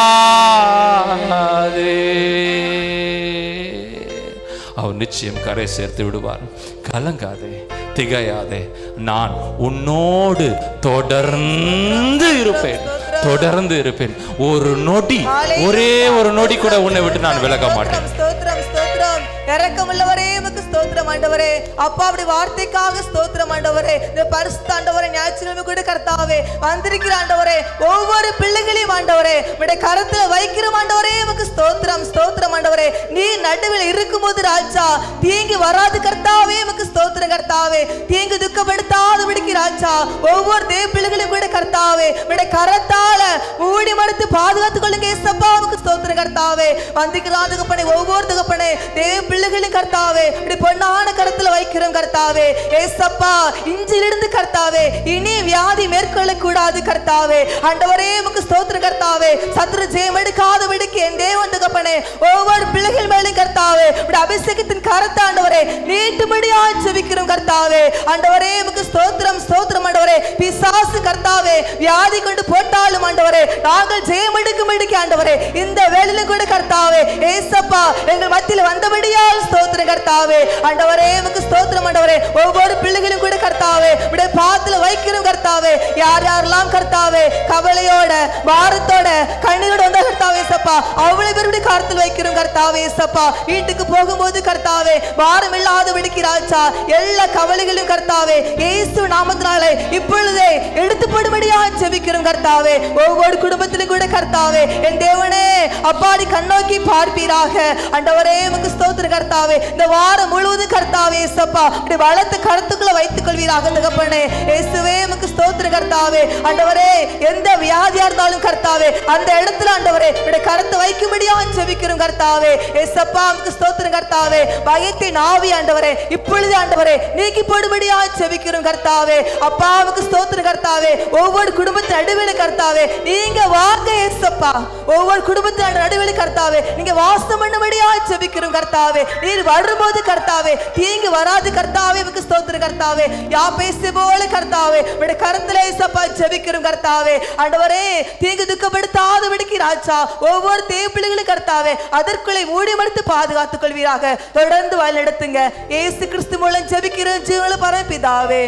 S3: அவர் நிச்சயம் கரை சேர்த்து விடுவார். கலங்காதே, திகையாதே, நான் உன்னோடு தொடர்ந்து இருப்பேன், தொடர்ந்து இருப்பேன். ஒரு நொடி, ஒரே ஒரு நொடி கூட உன்னை விட்டு நான் விலக மாட்டேன்.
S4: ஸ்தோத்திரம், ஸ்தோத்திரம். இரக்கமுள்ளவரே உமக்கு ஸ்தோத்திரம் ஆண்டவரே. அப்பா அப்படி வார்த்தைக்காக ஸ்தோத்திரம் ஆண்டவரே. இந்த பரிசுத்த ஆண்டவரே ஞாயிற்றுக்கிழமை கூட கர்த்தாவே வந்திருக்கிற ஆண்டவரே, ஒவ்வொரு பிள்ளைகளையும் ஆண்டவரே உடைய கரத்துல வைக்கிற ஆண்டவரே உமக்கு ஸ்தோத்திரம், ஸ்தோத்திரம் ஆண்டவரே. நீ நடுவில் இருக்கும்போது ராஜா தீங்கு வராது கர்த்தாவே உமக்கு ஸ்தோத்திரம் கர்த்தாவே. தீங்கு துக்கப்படுத்தாதபடிக்கு ராஜா ஒவ்வொரு தேவ பிள்ளைகளையும் கூட கர்த்தாவே உடைய கரத்தால மூடி மறைத்து பாதுகாத்துக் கொள்ளுங்க ஏசப்பா உமக்கு ஸ்தோத்திரம் கர்த்தாவே. வந்திருக்கிற தகப்பனே, ஒவ்வொரு தகப்பனே தேவ பிள்ளைகளின் கர்த்தாவே இப்படி பொன்னான கரத்துல வைக்கிறோம் கர்த்தாவே ஏசப்பா. இன்றிலிருந்து கர்த்தாவே இனி வியாதி மேற்கொள்ள கூடாது கர்த்தாவே. ஆண்டவரே உமக்கு ஸ்தோத்திரம் கர்த்தாவே. சத்துரு ஜெயம் எடுக்காதபடிக்கு என் தேவன் தகப்பனே ஒவ்வொரு பிள்ளைகள் மேலும் கர்த்தாவே இப்படி அபிஷேகத்தின் கரத்தை ஆண்டவரே நீட்டும்படியா ஜெபிக்கிறோம் கர்த்தாவே. ஆண்டவரே உமக்கு ஸ்தோத்திரம், ஸ்தோத்திரம் ஆண்டவரே. பிசாசு கர்த்தாவே வியாதி கொண்டு போட்டாலும் ஆண்டவரே நாங்கள் ஜெயம் எடுக்கும்படிக்கு ஆண்டவரே இந்த வேளையிலும் கூட கர்த்தாவே ஏசப்பா எங்கள் மத்தியில் வந்தபடியால் ஸ்தோத்திரம் கர்த்தாவே. ஆண்டவரே உமக்கு ஸ்தோத்திரம் ஆண்டவரே. ஒவ்வொரு பிள்ளைகளும் கூட கர்த்தாவே உடைய பாதத்துல வைக்கிறோம் கர்த்தாவே. யார் யாரெல்லாம் கர்த்தாவே கவலையோட பாரத்தோட கண்ணீரோட வந்த கர்த்தாவே ஏசப்பா அவ்வளவு பேருடைய கரத்தில் வைக்கிறோம் கர்த்தாவே ஏசப்பா. வீட்டுக்கு போகும்போது கர்த்தாவே பாரம் இல்லாதபடிக்கு ராஜா எல்லா கவலைகளும் கர்த்தாவே இயேசு நாமத்தினாலே இப்பொழுதே எடுத்து போடும்படியா ஜெபிக்கிறோம் கர்த்தாவே. ஒவ்வொரு குடும்பத்திலும் கூட கர்த்தாவே என் தேவனே அப்பாடி கண்ணோக்கி பார்ப்பீராக. ஆண்டவரே உமக்கு ஸ்தோத்திரம் கர்த்தாவே. இந்த வாரம் முழுவதும் கர்த்தாவே ஏசப்பா இப்படி வளர்த்து கருத்துக்குள்ள வைத்துக் கொள்வீராக தகப்பனே இயேசுவே உமக்கு ஸ்தோத்திரம் கர்த்தாவே. ஆண்டவரே எந்த வியாதியா இருந்தாலும் கர்த்தாவே அந்த இடத்துல ஆண்டவரே இப்படி கருத்து வைக்கும்படியா ஜெபிக்கிறோம் கர்த்தாவே ஏசப்பா உமக்கு ஸ்தோத்திரம் கர்த்தாவே. பயத்தின் ஆவி ஆண்டவரே இப்பொழுது ஆண்டவரே நீக்கி போடும்படியா ஜெபிக்கிறோம் கர்த்தாவே. அப்பா உமக்கு ஸ்தோத்திரம் கர்த்தாவே. ஒவ்வொரு குடும்பத்தின் நடுவில் கர்த்தாவே நீங்க வாங்க ஏசப்பா. ஒவ்வொரு குடும்பத்தின் நடுவில் கர்த்தாவே நீங்க வாசம் பண்ணும்படியா ஜெபிக்கிறோம் கர்த்தாவே. நீர் வரும்போது இனியாவது கர்த்தாவே தீங்கு வராது கர்த்தாவே உமக்கு ஸ்தோத்திரம் கர்த்தாவே. யாபேசு போல கர்த்தாவே உம்முடைய கரத்திலே சப்பா ஜெபிக்கிறோம் கர்த்தாவே. ஆண்டவரே தீங்கு துக்கப்படுத்தாத விடுக்கி ராஜா ஒவ்வொரு தேவப்பிள்ளைகளும் கர்த்தாவே அதற்குள்ளே மூடி மறைத்து பாதுகாத்துக் கொள்வீராக. தொடர்ந்து வழிநடத்துங்க. இயேசு கிறிஸ்து மூலம் ஜெபிக்கிறோம் ஜீவனுள்ள பரமபிதாவே.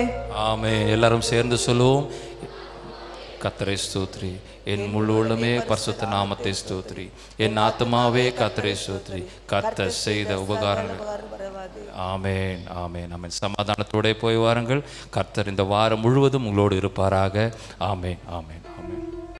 S3: ஆமென். எல்லாரும் சேர்ந்து சொல்லுவோம். கர்த்தரை ஸ்தோத்திரி, என் முழு உள்ளமே பரிசுத்த நாமத்தை ஸ்தோத்திரி, என் ஆத்மாவே கர்த்தரை ஸ்தோத்திரி, கர்த்தர் செய்த உபகாரங்கள். ஆமென் ஆமென் ஆமென். சமாதானத்தோட போய் வாருங்கள். கர்த்தர் இந்த வாரம் முழுவதும் உங்களோடு இருப்பாராக. ஆமென் ஆமென்.